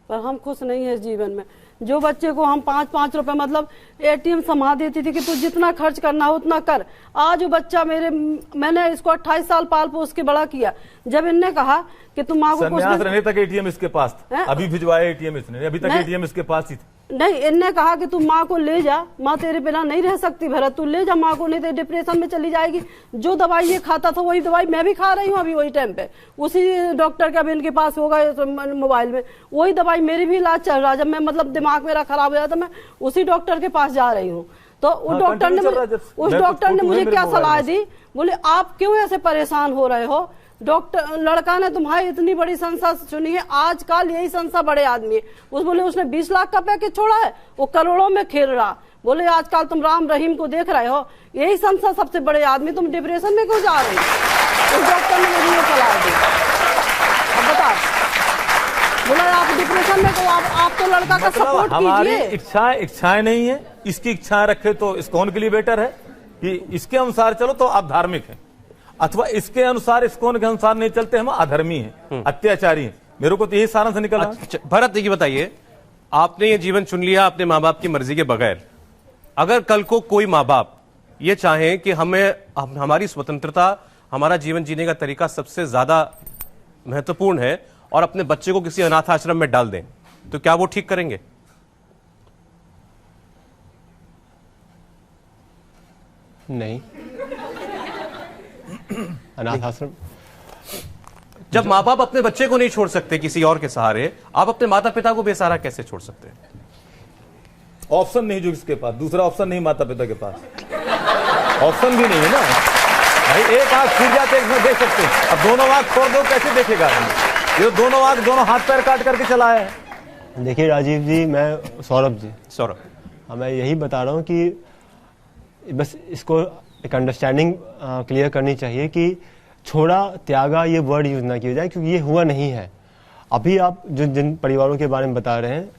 पर हम खुश नहीं है इस जीवन में। जो बच्चे को हम 5-5 रुपए मतलब एटीएम समा देती थी कि तू जितना खर्च करना हो उतना कर, आज वो बच्चा मैंने इसको 28 साल पाल पोस के बड़ा किया। जब इनने कहा कि तुम माँ को संन्यास रहने तक एटीएम इसके पास था, अभी भिजवाया एटीएम इसने, अभी तक एटीएम इसके पास ही था। नहीं, इनने कहा कि तू माँ को ले जा, माँ तेरे बिना नहीं रह सकती भरत, तू ले जा माँ को, नहीं तो डिप्रेशन में चली जाएगी। जो दवाई ये खाता था वही दवाई मैं भी खा रही हूँ अभी वही टाइम पे, उसी डॉक्टर का भी इनके पास होगा मोबाइल में, वही दवाई मेरी भी इलाज चल रहा है। जब मैं मतलब दिमाग मेरा खराब हो जाता मैं उसी डॉक्टर के पास जा रही हूँ। तो उस डॉक्टर ने मुझे क्या सलाह दी, बोले आप क्यों ऐसे परेशान हो रहे हो, डॉक्टर लड़का ने तुम्हारी इतनी बड़ी संस्था चुनी है, आजकल यही संस्था बड़े आदमी है। बोले उसने 20 लाख का पैकेज छोड़ा है, वो करोड़ों में खेल रहा। बोले आजकल तुम राम रहीम को देख रहे हो, यही संस्था सबसे बड़े आदमी, तुम डिप्रेशन में क्यों जा रही हो। उस डॉक्टर ने मुझे ये सलाह दी। अब बता, बोला आप डिप्रेशन में तो आप तो लड़का का सपोर्ट कीजिए। हमारी इच्छाएं नहीं है, इसकी इच्छाएं रखे तो इस्कॉन के लिए बेटर है कि इसके अनुसार चलो तो आप धार्मिक हैं, अथवा इसके अनुसार इस्कॉन के अनुसार नहीं चलते हम अधर्मी हैं, अत्याचारी हैं। मेरे को तो यही सारांश निकला। अच्छा, भरत ये बताइए, आपने ये जीवन चुन लिया अपने माँ बाप की मर्जी के बगैर, अगर कल को कोई माँ बाप ये चाहे कि हमारी स्वतंत्रता, हमारा जीवन जीने का तरीका सबसे ज्यादा महत्वपूर्ण है और अपने बच्चे को किसी अनाथ आश्रम में डाल दें, तो क्या वो ठीक करेंगे? नहीं। अनाथ आश्रम, जब माँ बाप अपने बच्चे को नहीं छोड़ सकते किसी और के सहारे, आप अपने माता पिता को बेसहारा कैसे छोड़ सकते हैं? ऑप्शन नहीं जो इसके पास, दूसरा ऑप्शन नहीं माता पिता के पास, ऑप्शन भी नहीं है ना भाई। एक आंख छूट जाते इसमें देख सकते हैं, अब दोनों आंख छोड़ दो कैसे देखेगा? ये दोनों आंख दोनों हाथ पैर काट करके चलाया है। देखिए राजीव जी, मैं सौरभ, मैं यही बता रहा हूँ कि बस इसको एक अंडरस्टैंडिंग क्लियर करनी चाहिए कि छोड़ा त्यागा ये वर्ड यूज ना किया जाए, क्योंकि ये हुआ नहीं है। अभी आप जिन परिवारों के बारे में बता रहे हैं,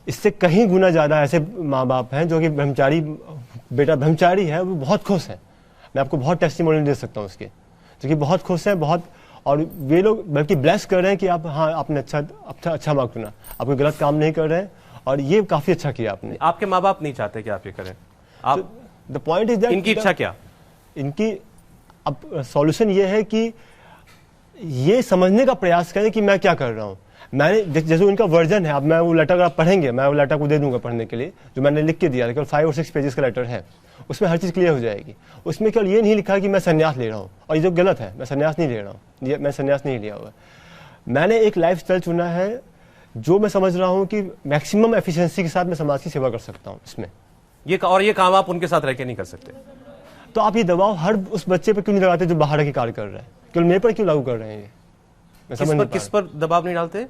इससे कहीं गुना ज़्यादा ऐसे माँ बाप हैं जो कि ब्रह्मचारी, बेटा ब्रह्मचारी है, वो बहुत खुश है। मैं आपको बहुत टेस्टिमोनियल दे सकता हूँ उसके, जो कि बहुत खुश हैं, बहुत, और वे लोग बल्कि ब्लेस कर रहे हैं कि आप, हाँ आपने अच्छा मार्ग चुना, आप कोई गलत काम नहीं कर रहे हैं, और ये काफ़ी अच्छा किया आपने। आपके माँ बाप नहीं चाहते कि आप ये करें, आप द पॉइंट इज दैट इनकी इच्छा क्या? इनकी अब सॉल्यूशन ये है कि ये समझने का प्रयास करें कि मैं क्या कर रहा हूँ। मैंने जैसे उनका वर्जन है, अब मैं वो लेटर अगर आप पढ़ेंगे, मैं वो लेटर को दे दूंगा पढ़ने के लिए, जो मैंने लिख के दिया, लेकिन 5 और 6 पेजेस का लेटर है, उसमें हर चीज़ क्लियर हो जाएगी। उसमें केवल ये नहीं लिखा कि मैं संन्यास ले रहा हूँ, और ये जो गलत है, मैं संन्यास नहीं ले रहा हूँ, मैं संन्यास नहीं लिया हुआ। मैंने एक लाइफ स्टाइल चुना है जो मैं समझ रहा हूँ कि मैक्सिमम एफिशिएंसी के साथ मैं समाज की सेवा कर सकता हूँ इसमें। ये काम आप उनके साथ रह के नहीं कर सकते, तो आप ये दबाव हर उस बच्चे पर क्यों नहीं लगाते जो बाहर के कार्य कर रहा है, केवल मेरे पर क्यों लागू कर रहे हैं? ये मैं समझ नहीं पा रहा। किस पर दबाव नहीं डालते?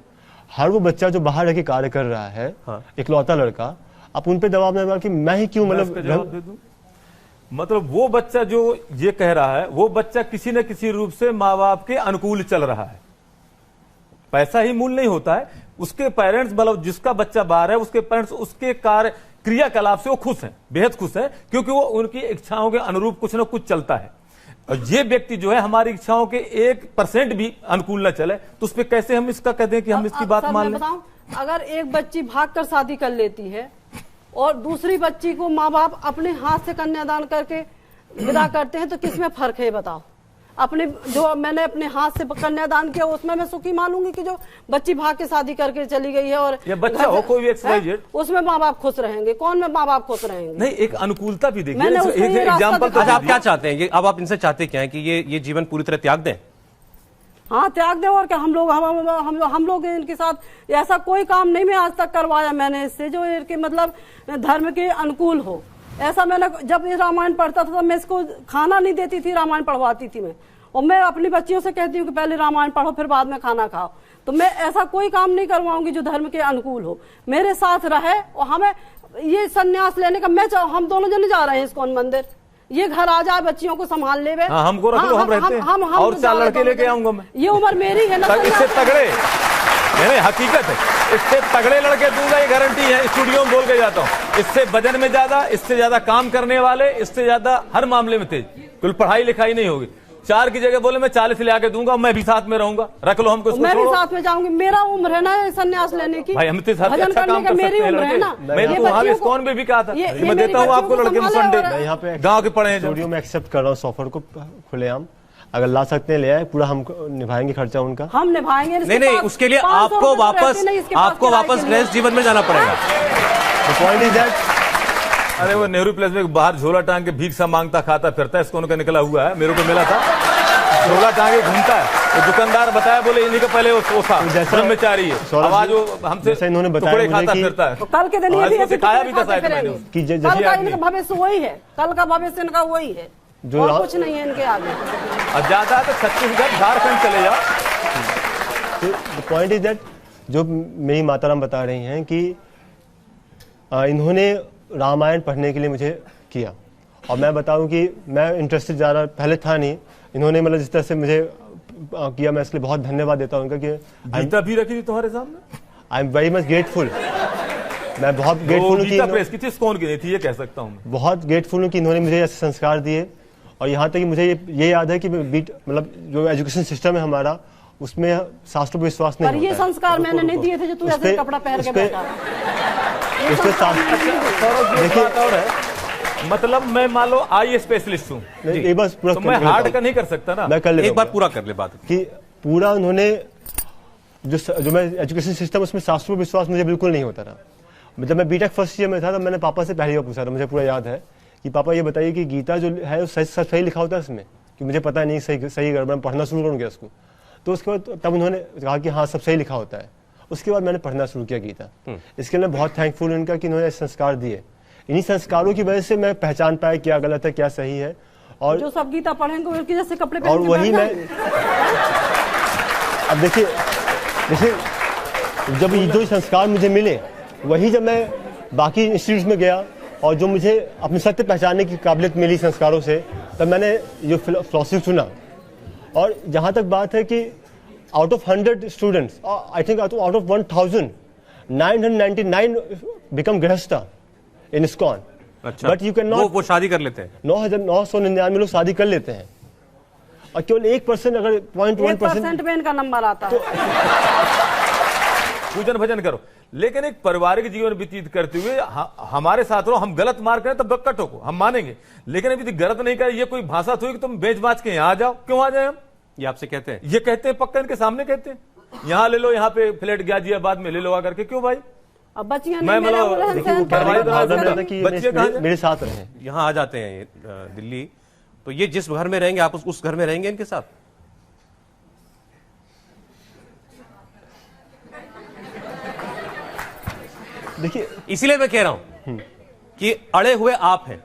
हर वो बच्चा जो बाहर रह के कार्य कर रहा है, हाँ। इकलौता लड़का, आप उन पे दबाव नहीं डाल कि मैं ही क्यों, मतलब वो बच्चा जो ये कह रहा है, वो बच्चा किसी न किसी रूप से माँ बाप के अनुकूल चल रहा है। पैसा ही मूल नहीं होता है, उसके पेरेंट्स, मतलब जिसका बच्चा बाहर है, उसके पेरेंट्स उसके कार्य क्रियाकलाप से वो खुश हैं, बेहद खुश हैं, क्योंकि वो उनकी इच्छाओं के अनुरूप कुछ न कुछ चलता है। और ये व्यक्ति जो है हमारी इच्छाओं के 1% भी अनुकूल न चले, तो उस पर कैसे हम इसका कहते हैं कि हम इसकी बात मान लें? अगर एक बच्ची भागकर शादी कर लेती है और दूसरी बच्ची को माँ बाप अपने हाथ से कन्यादान करके विदा करते हैं, तो किसमें फर्क है बताओ? अपने जो मैंने अपने हाथ से कन्यादान किया उसमें मैं सुखी मानूंगी कि जो बच्ची भाग के शादी करके चली गई है, और ये बच्चा हो कोई भी उसमें माँ बाप खुश रहेंगे? कौन में माँ बाप खुश रहेंगे? नहीं, एक अनुकूलता भी देखिए। एग्जाम्पल तो आप क्या चाहते हैं? अब आप इनसे चाहते क्या है कि ये जीवन पूरी तरह त्याग दें? हाँ त्याग दे, और क्या। हम लोग इनके साथ ऐसा कोई काम नहीं मैं आज तक करवाया मैंने इससे जो इनके मतलब धर्म के अनुकूल हो। ऐसा मैंने जब ये रामायण पढ़ता था तो मैं इसको खाना नहीं देती थी, रामायण पढ़वाती थी मैं। और मैं अपनी बच्चियों से कहती हूँ कि पहले रामायण पढ़ो फिर बाद में खाना खाओ। तो मैं ऐसा कोई काम नहीं करवाऊंगी जो धर्म के अनुकूल हो, मेरे साथ रहे। और हमें ये संन्यास लेने का मैं हम दोनों जने जा रहे हैं इस्कॉन मंदिर, ये घर आ जाए बच्चियों को संभाल ले। हाँ, हमको रख लो, हम रहते हैं। और 4 लड़के लेके आऊंगा मैं। ये उम्र मेरी है ना, इससे तगड़े नहीं, हकीकत है, इससे तगड़े लड़के दूंगा, ये गारंटी है। स्टूडियो में बोल के जाता हूँ, इससे वजन में ज्यादा, इससे ज्यादा काम करने वाले, इससे ज्यादा हर मामले में तेज। कुल पढ़ाई लिखाई नहीं होगी, 4 की जगह बोले मैं 40 ले आके दूंगा, मैं भी साथ में रहूंगा, रख लो हमको। मैं भी साथ में जाऊंगी, मेरा उम्र है ना संन्यास लेने की, भाई हम तो साथ भजन अच्छा करने काम का कर मेरी सकते हैं उम्र है ना। मैं तो वहाँ भी इस्कॉन में भी कहा था मैं देता हूँ आपको लड़के में संडे, गाँव के पढ़े हैं। स्टूडियो में एक्सेप्ट कर रहा हूँ ऑफर को खुलेआम, अगर ला सकते हैं ले आए, पूरा हम निभाएंगे खर्चा उनका, हम निभाएंगे। नहीं, उसके लिए आपको वापस गृहस्थ जीवन में जाना पड़ेगा। पॉइंट इज दैट, अरे वो नेहरू प्लेस में बाहर झोला टांग के भीख सा मांगता खाता फिरता है, इसको उनका निकला हुआ है, मेरे को मिला था, झोला टांगे घूमता है। तो दुकानदार बताया बोले इन्हीं का पहले वो था ब्रह्मचारी है, आवाज वो हमसे इन्होंने टुकड़े खाता फिरता है। कल के दिन ये भी सिखाया भी था शायद मैंने कि कल का इनका भविष्य वही है, कल का भविष्य इनका वही है, और कुछ नहीं है इनके आगे। अब ज्यादा तो छत्तीसगढ़ झारखंड चले जाओ। पॉइंट इज दैट, जो मेरी माताराम बता रही हैं कि इन्होंने रामायण पढ़ने के लिए मुझे किया, और मैं बताऊं कि मैं इंटरेस्टेड ज़्यादा पहले था नहीं, इन्होंने मतलब जिस तरह से मुझे किया, मैं इसलिए बहुत धन्यवाद देता हूं उनका कि गीता भी रखी थी तुम्हारे सामने। I am very much grateful, मैं बहुत ग्रेटफुल हूँ गीता प्रेस की थी, कौन की थी ये कह सकता हूँ, बहुत ग्रेटफुल हूँ कि इन्होंने मुझे ऐसे संस्कार दिए। और यहाँ तक कि मुझे ये याद है कि मतलब जो एजुकेशन सिस्टम है हमारा, उसमें शास्त्रों पर विश्वास नहीं होता है। ये संस्कार मैंने नहीं दिए थे जो तू ऐसे कपड़ा पहन के बैठा है। मतलब मैं मान लो आई स्पेशलिस्ट हूँ, एक बार पूरा तो मैं हार्ड का नहीं कर सकता ना, मैं कर ले, एक बार पूरा कर ले बात कि पूरा उन्होंने जो मैं एजुकेशन सिस्टम, उसमें शास्त्रों पर विश्वास मुझे बिल्कुल नहीं होता था। जब मैं बीटेक फर्स्ट ईयर में था, तब मैंने पापा से पहली बार पूछा था, मुझे पूरा याद है कि पापा ये बताइए कि गीता जो है वो सही लिखा होता है इसमें, कि मुझे पता नहीं सही गड़बड़, पढ़ना शुरू करूँगा उसको। तो उसके बाद तब उन्होंने कहा कि हाँ सब सही लिखा होता है। उसके बाद मैंने पढ़ना शुरू किया गीता। इसके लिए मैं बहुत थैंकफुल हूँ इनका कि इन्होंने संस्कार दिए। इन्हीं संस्कारों की वजह से मैं पहचान पाया क्या गलत है क्या सही है। और जो सब गीता पढ़ेंगे उनके जैसे कपड़े और वही मैं अब देखिए जब ये जो संस्कार मुझे मिले, वही जब मैं बाकी इंस्टीट्यूट में गया और जो मुझे अपने सत्य पहचानने की काबिलियत मिली संस्कारों से, तब मैंने ये फिलॉसफी चुना। और जहाँ तक बात है कि out of 100 students, I think out of 1999 become गृहस्था in ISKCON. अच्छा, बट यू कैन नॉट, वो शादी कर लेते हैं, 999 लोग शादी कर लेते हैं, और केवल 1% अगर 0.1% में इनका नंबर आता है। पूजन भजन करो, लेकिन एक पारिवारिक जीवन व्यतीत करते हुए हमारे साथ रहो, हम गलत मार करें तब बक्कट हो हम मानेंगे, लेकिन अभी गलत नहीं करे, ये कोई भाषा थी कि तुम बेच बाच के यहाँ आ जाओ। क्यों आ जाए हम? ये आपसे कहते हैं? ये कहते हैं, पक्का इनके सामने कहते हैं, यहाँ ले लो, यहाँ पे फ्लैट गाजियाबाद में ले लो आकर के। क्यों भाई? अब बच्चियां मैं मेरे साथ रहे, यहाँ आ जाते हैं दिल्ली, तो ये जिस घर में रहेंगे आप उस घर में रहेंगे इनके साथ? देखिए इसीलिए मैं कह रहा हूं कि अड़े हुए आप हैं,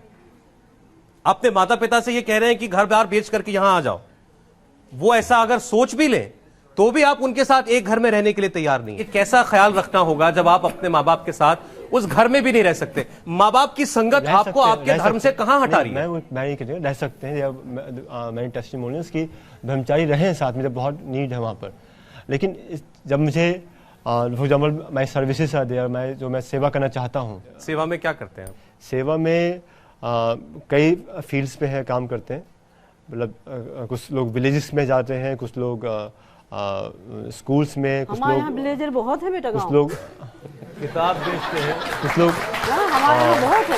अपने माता पिता से ये कह रहे हैं कि घर बार बेच करके यहां आ जाओ। वो ऐसा अगर सोच भी लें तो भी आप उनके साथ एक घर में रहने के लिए तैयार नहीं है। कैसा ख्याल रखना होगा जब आप अपने माँ बाप के साथ उस घर में भी नहीं रह सकते? माँ बाप की संगत आपको आपके धर्म से कहां हटा रही है? मैं ये कहता हूं रह सकते हैं, मैंने टेस्टिमोनियल्स की ब्रह्मचारी रहे साथ में, जब बहुत नीड है वहां पर। लेकिन जब मुझे फॉर एग्जाम्पल मैं सर्विसेज आते हैं, मैं सेवा करना चाहता हूँ। सेवा में क्या करते हैं आप? सेवा में कई फील्ड्स पे है, काम करते हैं। मतलब कुछ लोग विलेजेस में जाते हैं, कुछ लोग स्कूल्स में, कुछ लोग विलेजर बहुत है बेटा, कुछ लोग किताब बेचते हैं, कुछ लोग हमारे यहाँ बहुत है।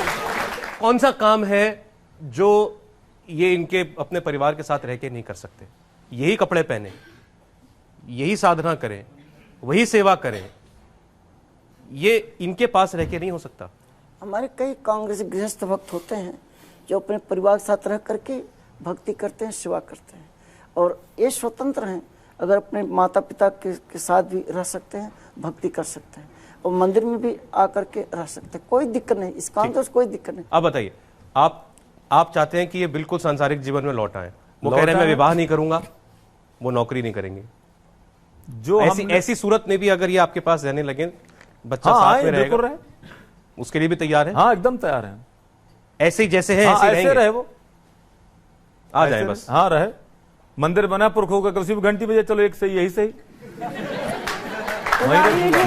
कौन सा काम है जो ये इनके अपने परिवार के साथ रह के नहीं कर सकते? यही कपड़े पहने, यही साधना करें, वही सेवा करें, ये इनके पास रह के नहीं हो सकता। हमारे कई कांग्रेस गृहस्थ भक्त होते हैं जो अपने परिवार के साथ रह करके भक्ति करते हैं, सेवा करते हैं, और ये स्वतंत्र हैं। अगर अपने माता पिता के साथ भी रह सकते हैं, भक्ति कर सकते हैं और मंदिर में भी आकर के रह सकते हैं, कोई दिक्कत नहीं, इस काम से कोई दिक्कत नहीं। अब बताइए, आप चाहते हैं कि ये बिल्कुल सांसारिक जीवन में लौट आए। वो कह रहे हैं मैं विवाह नहीं करूंगा, वो नौकरी नहीं करेंगे। जो ऐसी सूरत में भी अगर ये आपके पास रहने लगे, बच्चा साथ में रहेगा, उसके लिए भी तैयार है? हाँ, एकदम तैयार है। ऐसे ही जैसे हैं ऐसे रहे वो, आ जाए बस। हाँ रहे, मंदिर बना पुरख होगा, किसी भी घंटी बजे चलो एक सही, यही सही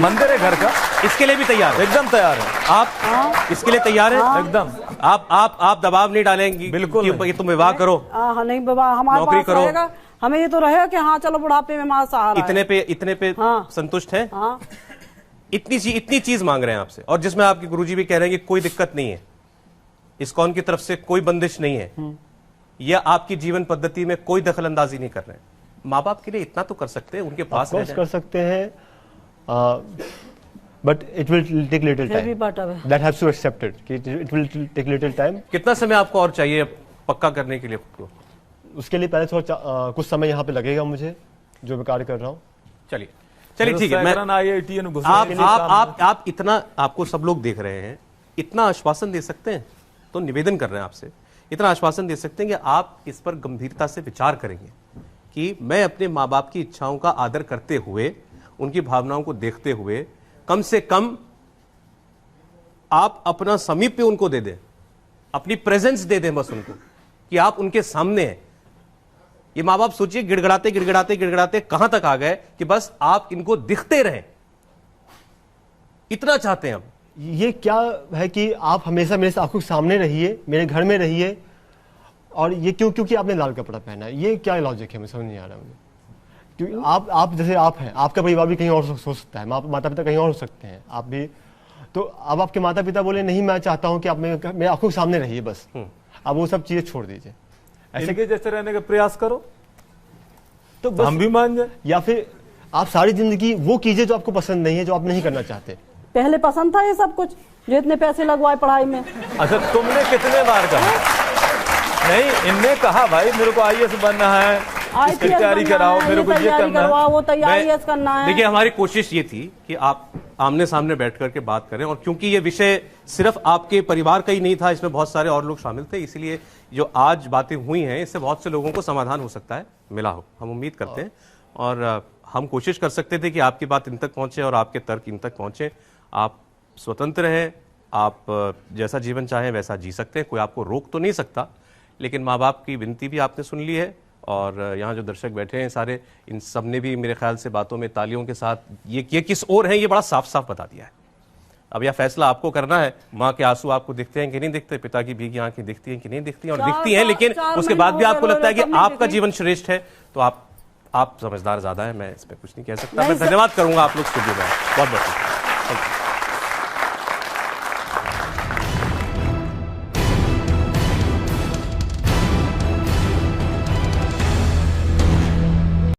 मंदिर है घर का, इसके लिए भी तैयार है? एकदम तैयार है। आप इसके लिए तैयार है? एकदम। आप दबाव नहीं डालेंगी बिल्कुल कि तुम विवाह करो, नहीं बाबा, हमारे नौकरी पास करो, रहेगा, हमें ये तो रहेगा कि हाँ चलो बुढ़ापे में माँ सहारा है। इतने पे हाँ। संतुष्ट है? हाँ। इतनी चीज मांग रहे हैं आपसे, और जिसमें आपके गुरुजी भी कह रहे हैं कि कोई दिक्कत नहीं है, इस्कॉन की तरफ से कोई बंदिश नहीं है, या आपकी जीवन पद्धति में कोई दखल अंदाजी नहीं कर रहे हैं। माँ बाप के लिए इतना तो कर सकते हैं, उनके पास कर सकते हैं, but it will take little time, that haves to accept it कि it will take little time. कितना समय आपको और चाहिए पक्का करने के लिए खुद को? उसके लिए पहले थोड़ा कुछ समय यहाँ पे लगेगा मुझे, जो मैं कार्य कर रहा हूँ। चलिए ठीक है, आप इतना, आपको सब लोग देख रहे हैं, इतना आश्वासन दे सकते हैं, तो निवेदन कर रहे हैं आपसे, इतना आश्वासन दे सकते हैं कि आप इस पर गंभीरता से विचार करेंगे कि मैं अपने माँ बाप की इच्छाओं का आदर करते हुए, उनकी भावनाओं को देखते हुए, कम से कम आप अपना समीप्य उनको दे दें, अपनी प्रेजेंस दे दें बस उनको, कि आप उनके सामने हैं। ये माँ बाप सोचिए, गिड़गिड़ाते कहां तक आ गए कि बस आप इनको दिखते रहें, इतना चाहते हैं हम। ये क्या है कि आप हमेशा मेरे आंखों के सामने रहिए, मेरे घर में रहिए, और ये क्योंकि आपने लाल कपड़ा पहना है, ये क्या लॉजिक है, मुझे समझ नहीं आ रहा मुझे। क्योंकि आप जैसे आप हैं, आपका परिवार भी कहीं और हो सकता है, माता पिता कहीं और हो सकते हैं, आप भी। तो अब आपके माता पिता बोले नहीं, मैं चाहता हूं कि आप मेरे आंखों के सामने रहिए बस, अब वो सब चीजें छोड़ दीजिए, ऐसे के जैसे रहने का प्रयास करो, तो बस हम भी मान जाए। या फिर आप सारी जिंदगी वो कीजिए जो आपको पसंद नहीं है, जो आप नहीं करना चाहते। पहले पसंद था ये सब कुछ, जो इतने पैसे लगवाए पढ़ाई में। अच्छा, तुमने कितने बार कहा? नहीं, इनने कहा भाई मेरे को आईएएस बनना है, इसकी तैयारी कराओ, मेरे को ये करना है, वो तैयारी करना है। देखिए, हमारी कोशिश ये थी कि आप आमने सामने बैठ करके बात करें, और क्योंकि ये विषय सिर्फ आपके परिवार का ही नहीं था, इसमें बहुत सारे और लोग शामिल थे, इसलिए जो आज बातें हुई हैं, इससे बहुत से लोगों को समाधान हो सकता है, मिला हो, हम उम्मीद करते हैं। और हम कोशिश कर सकते थे कि आपकी बात इन तक पहुंचे और आपके तर्क इन तक पहुंचे। आप स्वतंत्र हैं, आप जैसा जीवन चाहें वैसा जी सकते हैं, कोई आपको रोक तो नहीं सकता, लेकिन माँ बाप की विनती भी आपने सुन ली है, और यहाँ जो दर्शक बैठे हैं सारे, इन सब ने भी मेरे ख्याल से बातों में तालियों के साथ ये किस ओर है, ये बड़ा साफ साफ बता दिया है। अब यह फैसला आपको करना है, माँ के आंसू आपको दिखते हैं कि नहीं दिखते, पिता की भीगी आंखें दिखती हैं कि नहीं दिखती हैं, और दिखती हैं, लेकिन उसके बाद भी आपको लगता है कि आपका जीवन श्रेष्ठ है, तो आप समझदार ज्यादा है, मैं इस पर कुछ नहीं कह सकता। मैं धन्यवाद करूंगा आप लोग स्टूडियो में, बहुत बहुत।